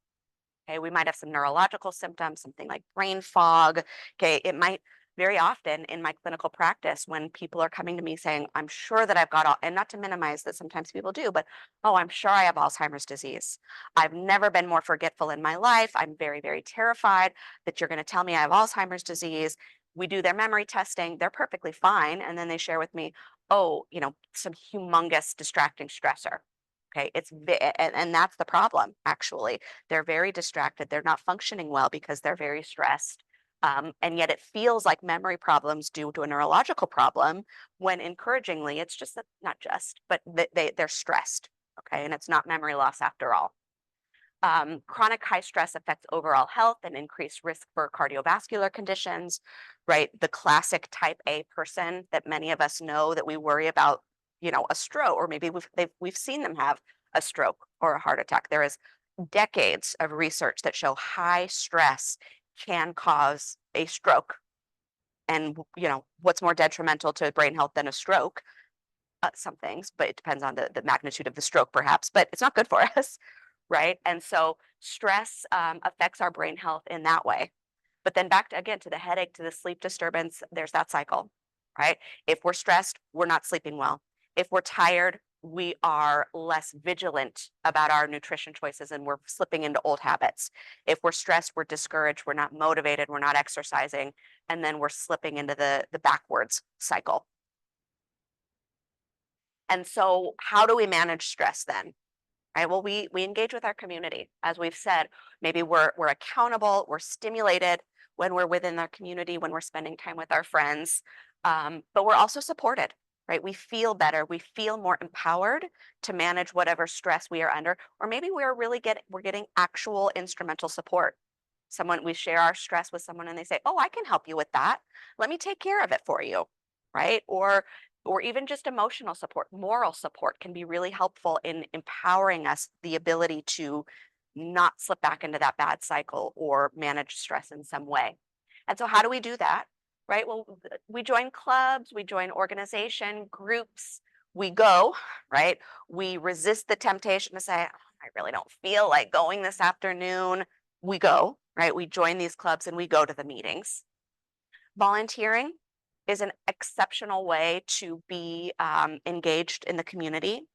Okay, we might have some neurological symptoms, something like brain fog. Okay, it might very often in my clinical practice when people are coming to me saying, I'm sure that I've got all, and not to minimize that sometimes people do, but oh, I'm sure I have Alzheimer's disease. I've never been more forgetful in my life. I'm very, very terrified that you're going to tell me I have Alzheimer's disease. We do their memory testing, they're perfectly fine. And then they share with me, oh, some humongous distracting stressor. Okay, and that's the problem, actually. They're very distracted. They're not functioning well because they're very stressed. And yet it feels like memory problems due to a neurological problem when encouragingly, it's just that, not just, but they're stressed. Okay, and it's not memory loss after all. Chronic high stress affects overall health and increased risk for cardiovascular conditions, right? The classic type A person that many of us know that we worry about, a stroke, or maybe we've seen them have a stroke or a heart attack. There is decades of research that show high stress can cause a stroke. And, what's more detrimental to brain health than a stroke? Some things, but it depends on the magnitude of the stroke, perhaps, but it's not good for us, right? And so stress affects our brain health in that way. But then back to, again, to the headache, to the sleep disturbance, there's that cycle, right? If we're stressed, we're not sleeping well. If we're tired, we are less vigilant about our nutrition choices and we're slipping into old habits. If we're stressed, we're discouraged, we're not motivated, we're not exercising, and then we're slipping into the backwards cycle. And so how do we manage stress then? Right. Well, we engage with our community. As we've said, maybe we're accountable, we're stimulated when we're within our community, when we're spending time with our friends, but we're also supported. right? We feel better. We feel more empowered to manage whatever stress we are under, or maybe we're getting actual instrumental support. We share our stress with someone and they say, "Oh, I can help you with that. Let me take care of it for you." Right? Or even just emotional support, moral support can be really helpful in empowering us the ability to not slip back into that bad cycle or manage stress in some way. And so how do we do that? Right? Well, we join clubs, we join organization groups, we go, right? We resist the temptation to say, "Oh, I really don't feel like going this afternoon." We go, right? We join these clubs and we go to the meetings. Volunteering is an exceptional way to be engaged in the community.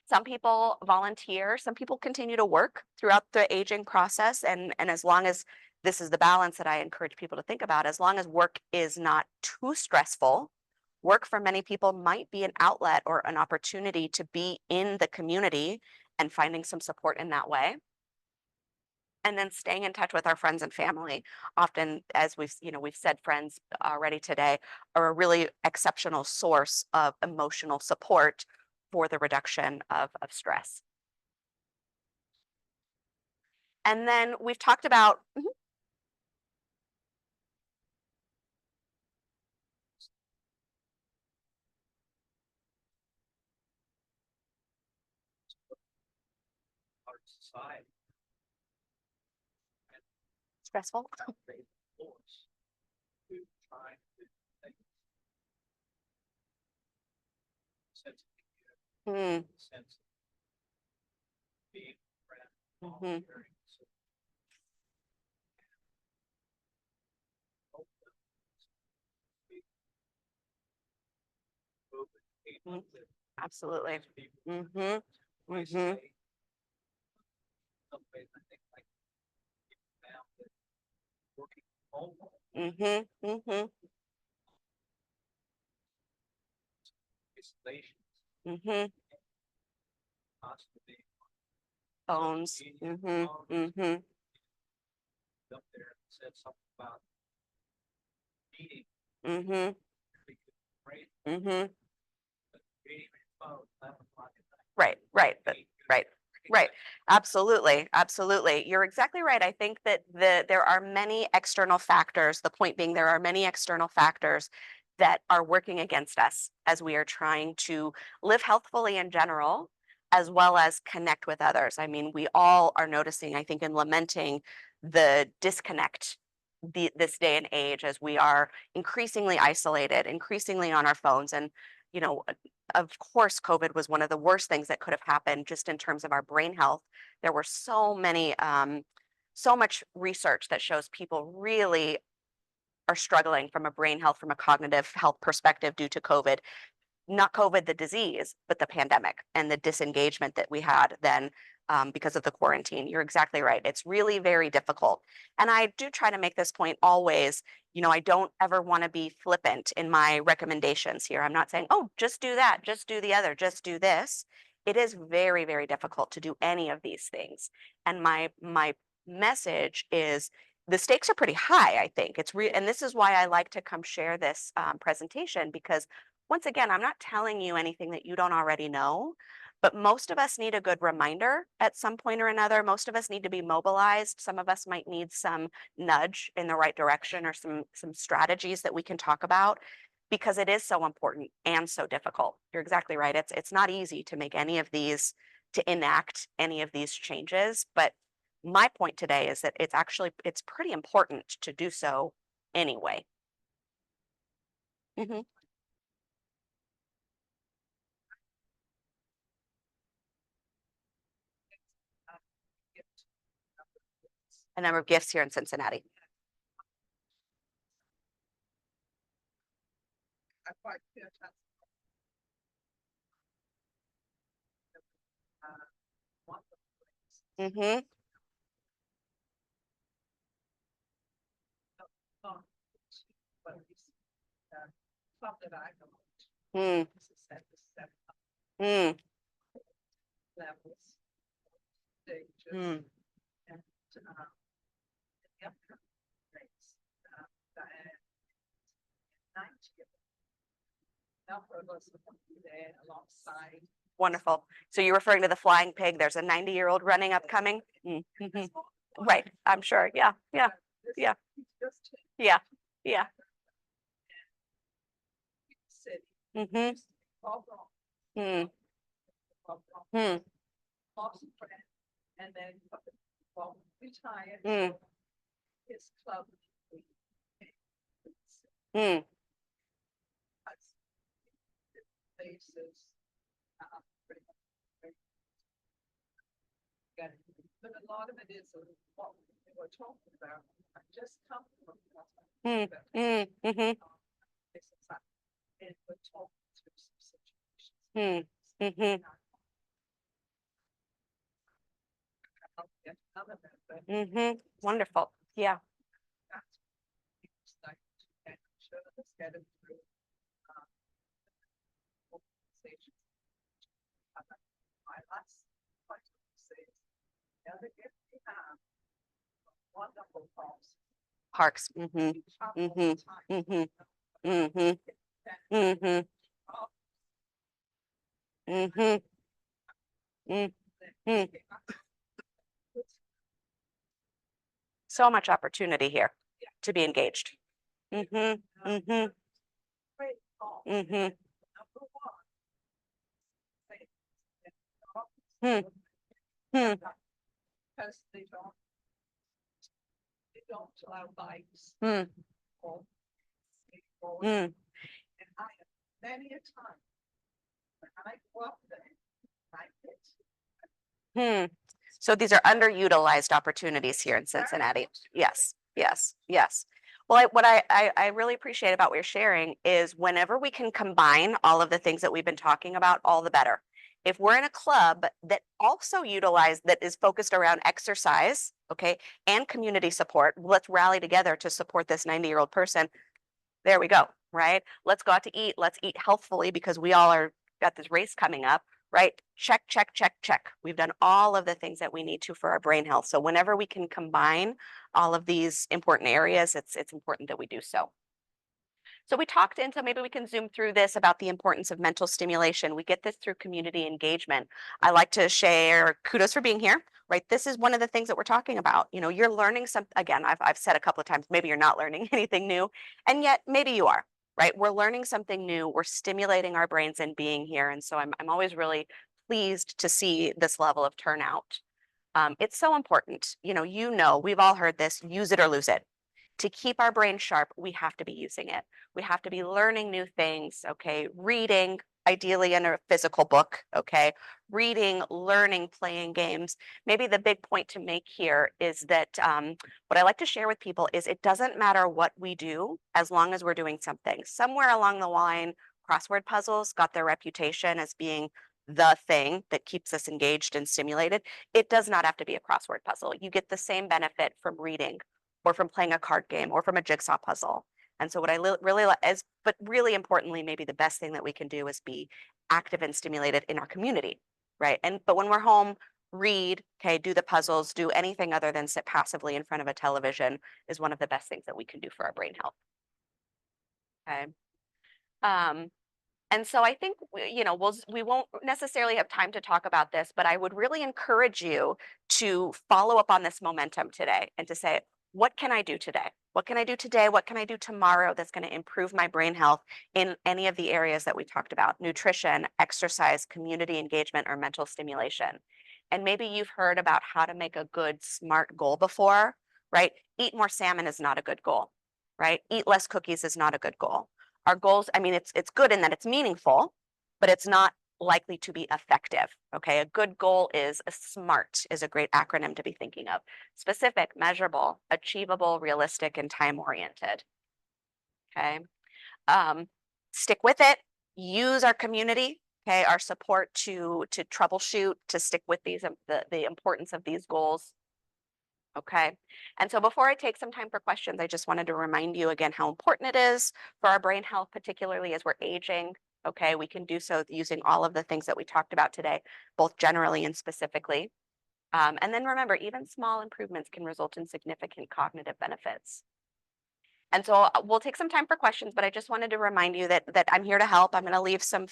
Some people volunteer, some people continue to work throughout the aging process. And as long as this is the balance that I encourage people to think about, as long as work is not too stressful, work for many people might be an outlet or an opportunity to be in the community and finding some support in that way. And then staying in touch with our friends and family. Often, as we've said, friends already today are a really exceptional source of emotional support for the reduction of stress. And then we've talked about Our society stressful. they force to try to make sense of Mm, sense of being a friend, mhm, volunteering, so hope that we move and keep mm, up with absolutely. people. Mhm, We mhm, say, some ways I think like people now that working from home, mhm, mhm, isolation, mhm. constantly Phones. Mhm, mhm, up there and said something about eating, mhm, we could pray, mhm. but reading your phone, 11 o'clock at night. Right, right, but right. Right. Absolutely. Absolutely. You're exactly right. I think that there are many external factors. The point being, there are many external factors that are working against us as we are trying to live healthfully in general, as well as connect with others. I mean, we all are noticing, I think, and lamenting the disconnect this day and age as we are increasingly isolated, increasingly on our phones. And, you know, of course, COVID was one of the worst things that could have happened just in terms of our brain health. There were so much research that shows people really are struggling from a brain health, from a cognitive health perspective due to COVID. Not COVID, the disease, but the pandemic and the disengagement that we had then because of the quarantine. You're exactly right. It's really very difficult. And I do try to make this point always. I don't ever want to be flippant in my recommendations here. I'm not saying, "Oh, just do that, just do the other, just do this." It is very, very difficult to do any of these things. And my message is the stakes are pretty high, I think. And this is why I like to come share this presentation, because once again, I'm not telling you anything that you don't already know, but most of us need a good reminder at some point or another. Most of us need to be mobilized. Some of us might need some nudge in the right direction or some strategies that we can talk about, because it is so important and so difficult. You're exactly right. It's not easy to make any of these, to enact any of these changes, but my point today is that it's pretty important to do so anyway. Mhm. A number of gifts here in Cincinnati. I quite feel that one of the Mhm. songs, but it's club that I go to. Mm. This is at the 7 Mm. levels, stages, Mm. and the upcoming race, Diane, 90 number of us will be there alongside. Wonderful. So you're referring to the flying pig. There's a 90-year-old running upcoming. Mhm. Right. I'm sure. Yeah. Yeah. Yeah. Yeah. Yeah. City. Mm-hmm. All wrong. Mm. All wrong. Mm. Lost a friend, and then retired. Mm. so His club. Mm. Places. But a lot of it is what we were talking about. I just come from. Mm. Mm. Mm-hmm. And we're talking through some situations. Mm. Mm-hmm. I'll get another member. Mm-hmm. Wonderful. Yeah. That's like, and sure, let's get them through. Organizations. My last point to say is, the other gift we have, wonderful folks. Parks. Mm-hmm. Mm-hmm. Mm-hmm. Mm-hmm. Mm-hmm. Mm-hmm. Mm-hmm. So much opportunity here to be engaged. Mm-hmm. Mm-hmm. Mm-hmm. Hmm. Hmm. Because they don't allow bikes Hmm. or skateboards. Hmm. And I have many a time when I go up there, I hit. Hmm. So these are underutilized opportunities here in Cincinnati. Yes, yes, yes. Well, what I really appreciate about what you're sharing is whenever we can combine all of the things that we've been talking about, all the better. If we're in a club that also that is focused around exercise, okay, and community support, let's rally together to support this 90-year-old person. There we go, right? Let's go out to eat. Let's eat healthfully because we all are got this race coming up, right? Check, check, check, check. We've done all of the things that we need to for our brain health. So whenever we can combine all of these important areas, it's important that we do so. So we talked into, maybe we can zoom through this about the importance of mental stimulation. We get this through community engagement. I like to share kudos for being here, right? This is one of the things that we're talking about. You know, you're learning something, again, I've said a couple of times, maybe you're not learning anything new, and yet maybe you are, right? We're learning something new. We're stimulating our brains and being here. And so I'm always really pleased to see this level of turnout. It's so important. You know, we've all heard this, use it or lose it. To keep our brain sharp, we have to be using it. We have to be learning new things, okay? Reading, ideally in a physical book, okay? Reading, learning, playing games. Maybe the big point to make here is that what I like to share with people is it doesn't matter what we do as long as we're doing something. Somewhere along the line, crossword puzzles got their reputation as being the thing that keeps us engaged and stimulated. It does not have to be a crossword puzzle. You get the same benefit from reading or from playing a card game or from a jigsaw puzzle. And so what I really like is, but really importantly, maybe the best thing that we can do is be active and stimulated in our community, right? But when we're home, read, okay, do the puzzles, do anything other than sit passively in front of a television is one of the best things that we can do for our brain health. Okay. And so I think, we won't necessarily have time to talk about this, but I would really encourage you to follow up on this momentum today and to say, what can I do today? What can I do today? What can I do tomorrow that's going to improve my brain health in any of the areas that we talked about? Nutrition, exercise, community engagement, or mental stimulation. And maybe you've heard about how to make a good, smart goal before, right? Eat more salmon is not a good goal, right? Eat less cookies is not a good goal. Our goals, I mean, it's good in that it's meaningful, but it's not likely to be effective. Okay, a good goal is SMART is a great acronym to be thinking of: specific, measurable, achievable, realistic, and time oriented. Okay, stick with it. Use our community, okay, our support to troubleshoot, to stick with these the importance of these goals. Okay. And so before I take some time for questions, I just wanted to remind you again how important it is for our brain health, particularly as we're aging. Okay. We can do so using all of the things that we talked about today, both generally and specifically. And then remember, even small improvements can result in significant cognitive benefits. And so we'll take some time for questions, but I just wanted to remind you that I'm here to help. I'm going to leave some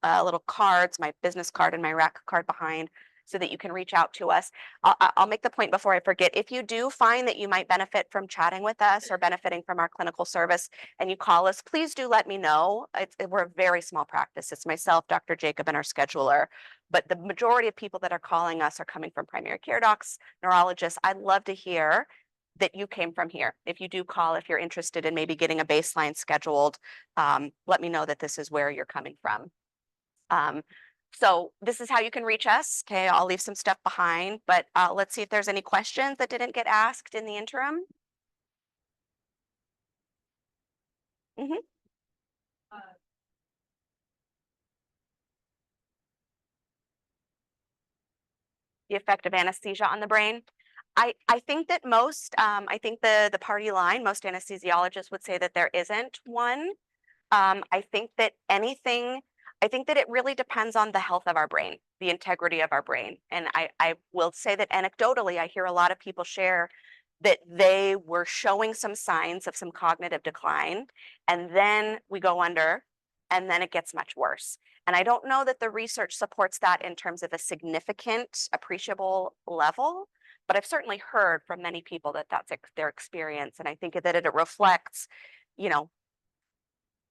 little cards, my business card and my rec card behind, so that you can reach out to us. I'll make the point before I forget. If you do find that you might benefit from chatting with us or benefiting from our clinical service and you call us, please do let me know. We're a very small practice. It's myself, Dr. Jacob, and our scheduler. But the majority of people that are calling us are coming from primary care docs, neurologists. I'd love to hear that you came from here. If you do call, if you're interested in maybe getting a baseline scheduled, let me know that this is where you're coming from. So this is how you can reach us. Okay, I'll leave some stuff behind, but let's see if there's any questions that didn't get asked in the interim. Mhm. The effect of anesthesia on the brain. I think that most, I think the party line, most anesthesiologists would say that there isn't one. I think that it really depends on the health of our brain, the integrity of our brain. And I will say that anecdotally, I hear a lot of people share that they were showing some signs of some cognitive decline, and then we go under, and then it gets much worse. And I don't know that the research supports that in terms of a significant, appreciable level, but I've certainly heard from many people that that's their experience. And I think that it reflects, you know,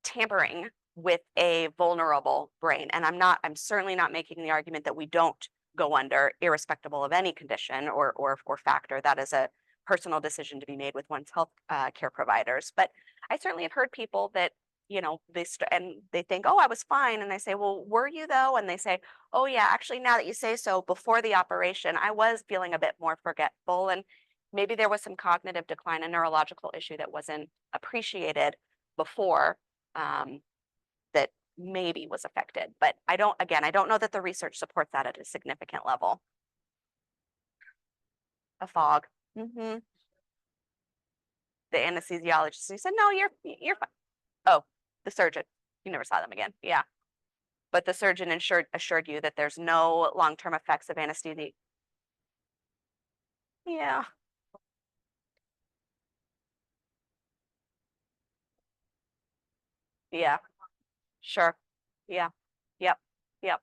tampering with a vulnerable brain. And I'm certainly not making the argument that we don't go under, irrespective of any condition or factor. That is a personal decision to be made with one's health care providers. But I certainly have heard people that, you know, they think, oh, I was fine. And I say, well, were you though? And they say, oh yeah, actually, now that you say so, before the operation, I was feeling a bit more forgetful. And maybe there was some cognitive decline, a neurological issue that wasn't appreciated before, that maybe was affected. But I don't know that the research supports that at a significant level. A fog. The anesthesiologist, he said, no, you're fine. Oh, the surgeon. You never saw them again. Yeah. But the surgeon assured you that there's no long-term effects of anesthesia. Yeah. Yeah. Sure. Yeah. Yep. Yep.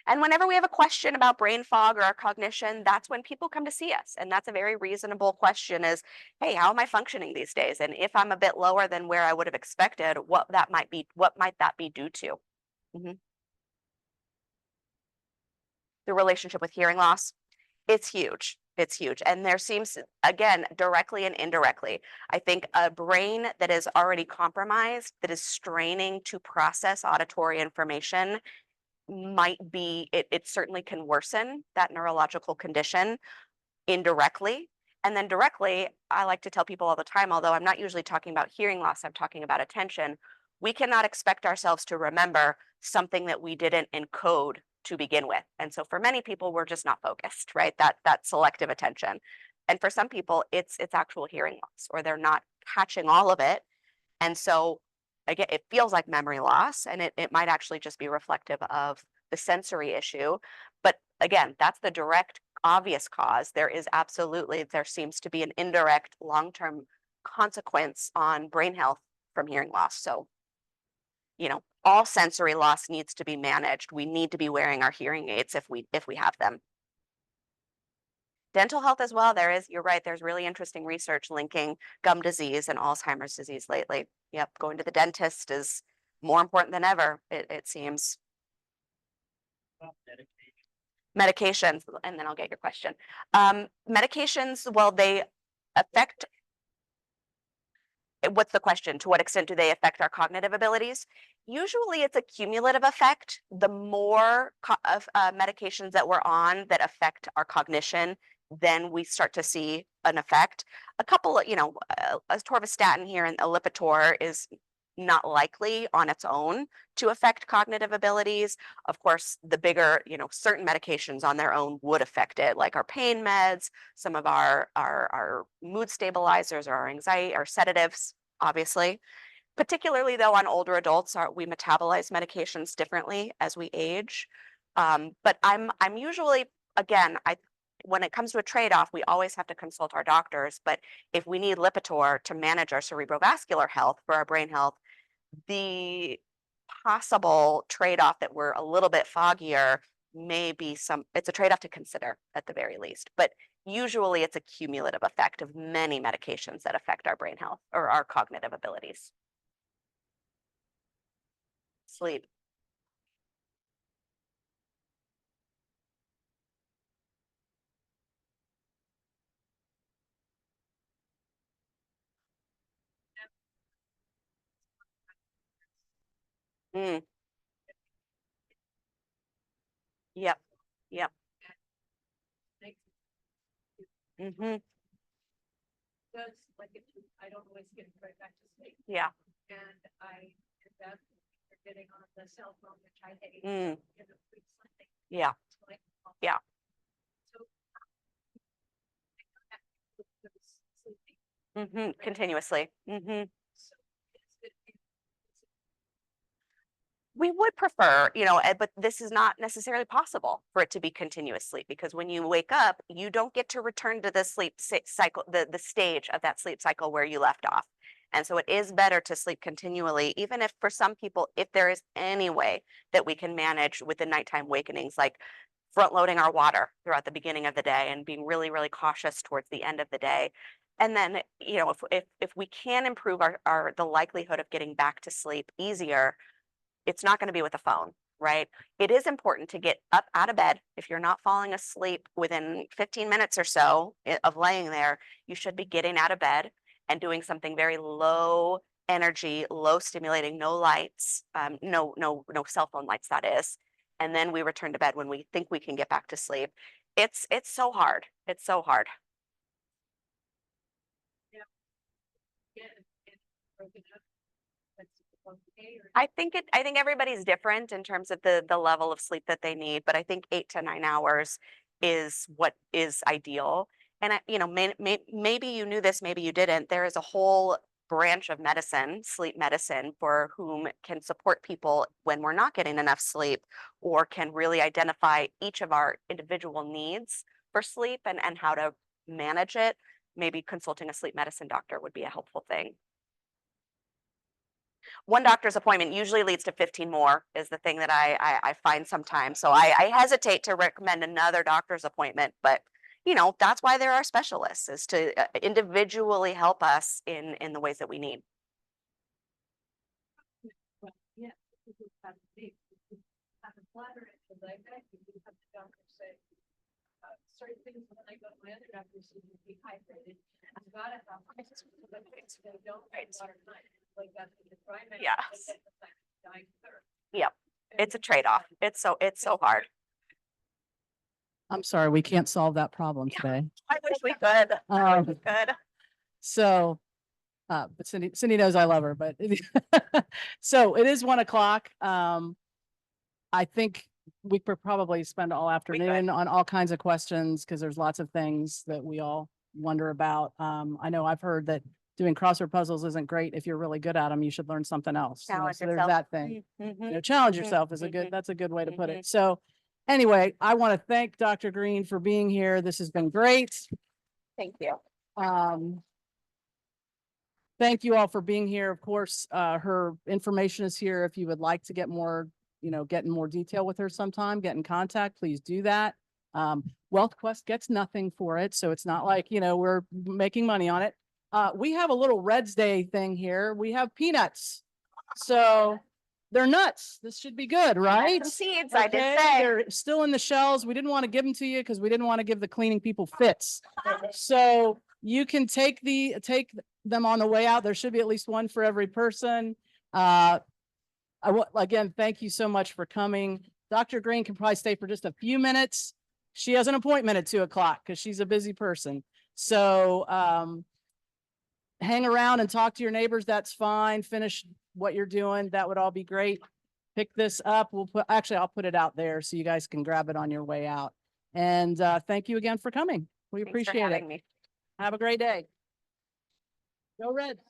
And whenever we have a question about brain fog or our cognition, that's when people come to see us. And that's a very reasonable question is, hey, how am I functioning these days? And if I'm a bit lower than where I would have expected, what might that be due to? Mhm. The relationship with hearing loss, it's huge. It's huge. And there seems, again, directly and indirectly, I think a brain that is already compromised, that is straining to process auditory information, it certainly can worsen that neurological condition indirectly. And then directly, I like to tell people all the time, although I'm not usually talking about hearing loss, I'm talking about attention. We cannot expect ourselves to remember something that we didn't encode to begin with. And so for many people, we're just not focused, right? That selective attention. And for some people, it's actual hearing loss, or they're not catching all of it. And so again, it feels like memory loss, and it might actually just be reflective of the sensory issue. But again, that's the direct, obvious cause. There seems to be an indirect long-term consequence on brain health from hearing loss. So, you know, all sensory loss needs to be managed. We need to be wearing our hearing aids if we have them. Dental health as well. You're right, there's really interesting research linking gum disease and Alzheimer's disease lately. Yep, going to the dentist is more important than ever, it seems. Medication. Medications, and then I'll get your question. Medications, well, they affect, what's the question? To what extent do they affect our cognitive abilities? Usually it's a cumulative effect. The more of medications that we're on that affect our cognition, then we start to see an effect. A couple of, atorvastatin here and a Lipitor is not likely on its own to affect cognitive abilities. Of course, the bigger, certain medications on their own would affect it, like our pain meds, some of our mood stabilizers, or our anxiety, our sedatives, obviously. Particularly though on older adults, we metabolize medications differently as we age. But I'm usually, again, when it comes to a trade-off, we always have to consult our doctors. But if we need Lipitor to manage our cerebrovascular health for our brain health, the possible trade-off that we're a little bit foggier may be it's a trade-off to consider at the very least. But usually it's a cumulative effect of many medications that affect our brain health or our cognitive abilities. Sleep. Mm, yep. Yep. Mm-hmm. Does like it, I don't always get right back to sleep, Yeah. and I end up getting on the cell phone, which I hate. Mm, You know, it's something yeah. like, Yeah. so sleeping. Mm-hmm. Continuously. Mm-hmm. So is it, We would prefer, but this is not necessarily possible for it to be continuous sleep, because when you wake up, you don't get to return to the sleep cycle, the stage of that sleep cycle where you left off. And so it is better to sleep continually, even if for some people, if there is any way that we can manage with the nighttime wakenings, like front loading our water throughout the beginning of the day and being really, really cautious towards the end of the day. And then, if we can improve the likelihood of getting back to sleep easier, it's not going to be with a phone, right? It is important to get up out of bed. If you're not falling asleep within 15 minutes or so of laying there, you should be getting out of bed and doing something very low energy, low stimulating, no lights, no cell phone lights, that is. And then we return to bed when we think we can get back to sleep. It's so hard. It's so hard. get it broken up? That's okay, or I think everybody's different in terms of the level of sleep that they need, but I think 8 to 9 hours is what is ideal. And maybe you knew this, maybe you didn't. There is a whole branch of medicine, sleep medicine, for whom can support people when we're not getting enough sleep, or can really identify each of our individual needs for sleep and how to manage it. Maybe consulting a sleep medicine doctor would be a helpful thing. One doctor's appointment usually leads to 15 more, is the thing that I find sometimes. So I hesitate to recommend another doctor's appointment, but that's why there are specialists, is to individually help us in the ways that we need. well, yeah, if you have a bladder and the leg back, you do have the doctor say certain things when I go to my other doctor seem to be dehydrated. I've got to have they don't drink water tonight. Like that's the primary. Yeah. Dying thirst. Yep. It's a trade-off. It's so hard. I'm sorry, we can't solve that problem Yeah. today. I wish we could. I wish we Um, could. So, but Cindy knows I love her, but so it is 1 o'clock. I think we could probably spend all afternoon on all kinds of questions, because there's lots of things that we all wonder about. I know I've heard that doing crossword puzzles isn't great. If you're really good at them, you should learn something else. Challenge So there's yourself. that thing. Mhm. Challenge yourself is that's a good way to put it. So anyway, I want to thank Dr. Greene for being here. This has been great. Thank you. Thank you all for being here. Of course, her information is here. If you would like to get more, get in more detail with her sometime, get in contact, please do that. Wealth Quest gets nothing for it. So it's not like, we're making money on it. We have a little Reds Day thing here. We have peanuts. So they're nuts. This should be good, right? Some seeds, I did Okay, say. they're still in the shells. We didn't want to give them to you because we didn't want to give the cleaning people fits. So you can take them on the way out. There should be at least one for every person. Again, thank you so much for coming. Dr. Greene can probably stay for just a few minutes. She has an appointment at 2 o'clock because she's a busy person. So hang around and talk to your neighbors. That's fine. Finish what you're doing. That would all be great. Pick this up. I'll put it out there so you guys can grab it on your way out. And thank you again for coming. We Thanks for appreciate having it. me. Have a great day. Go Reds.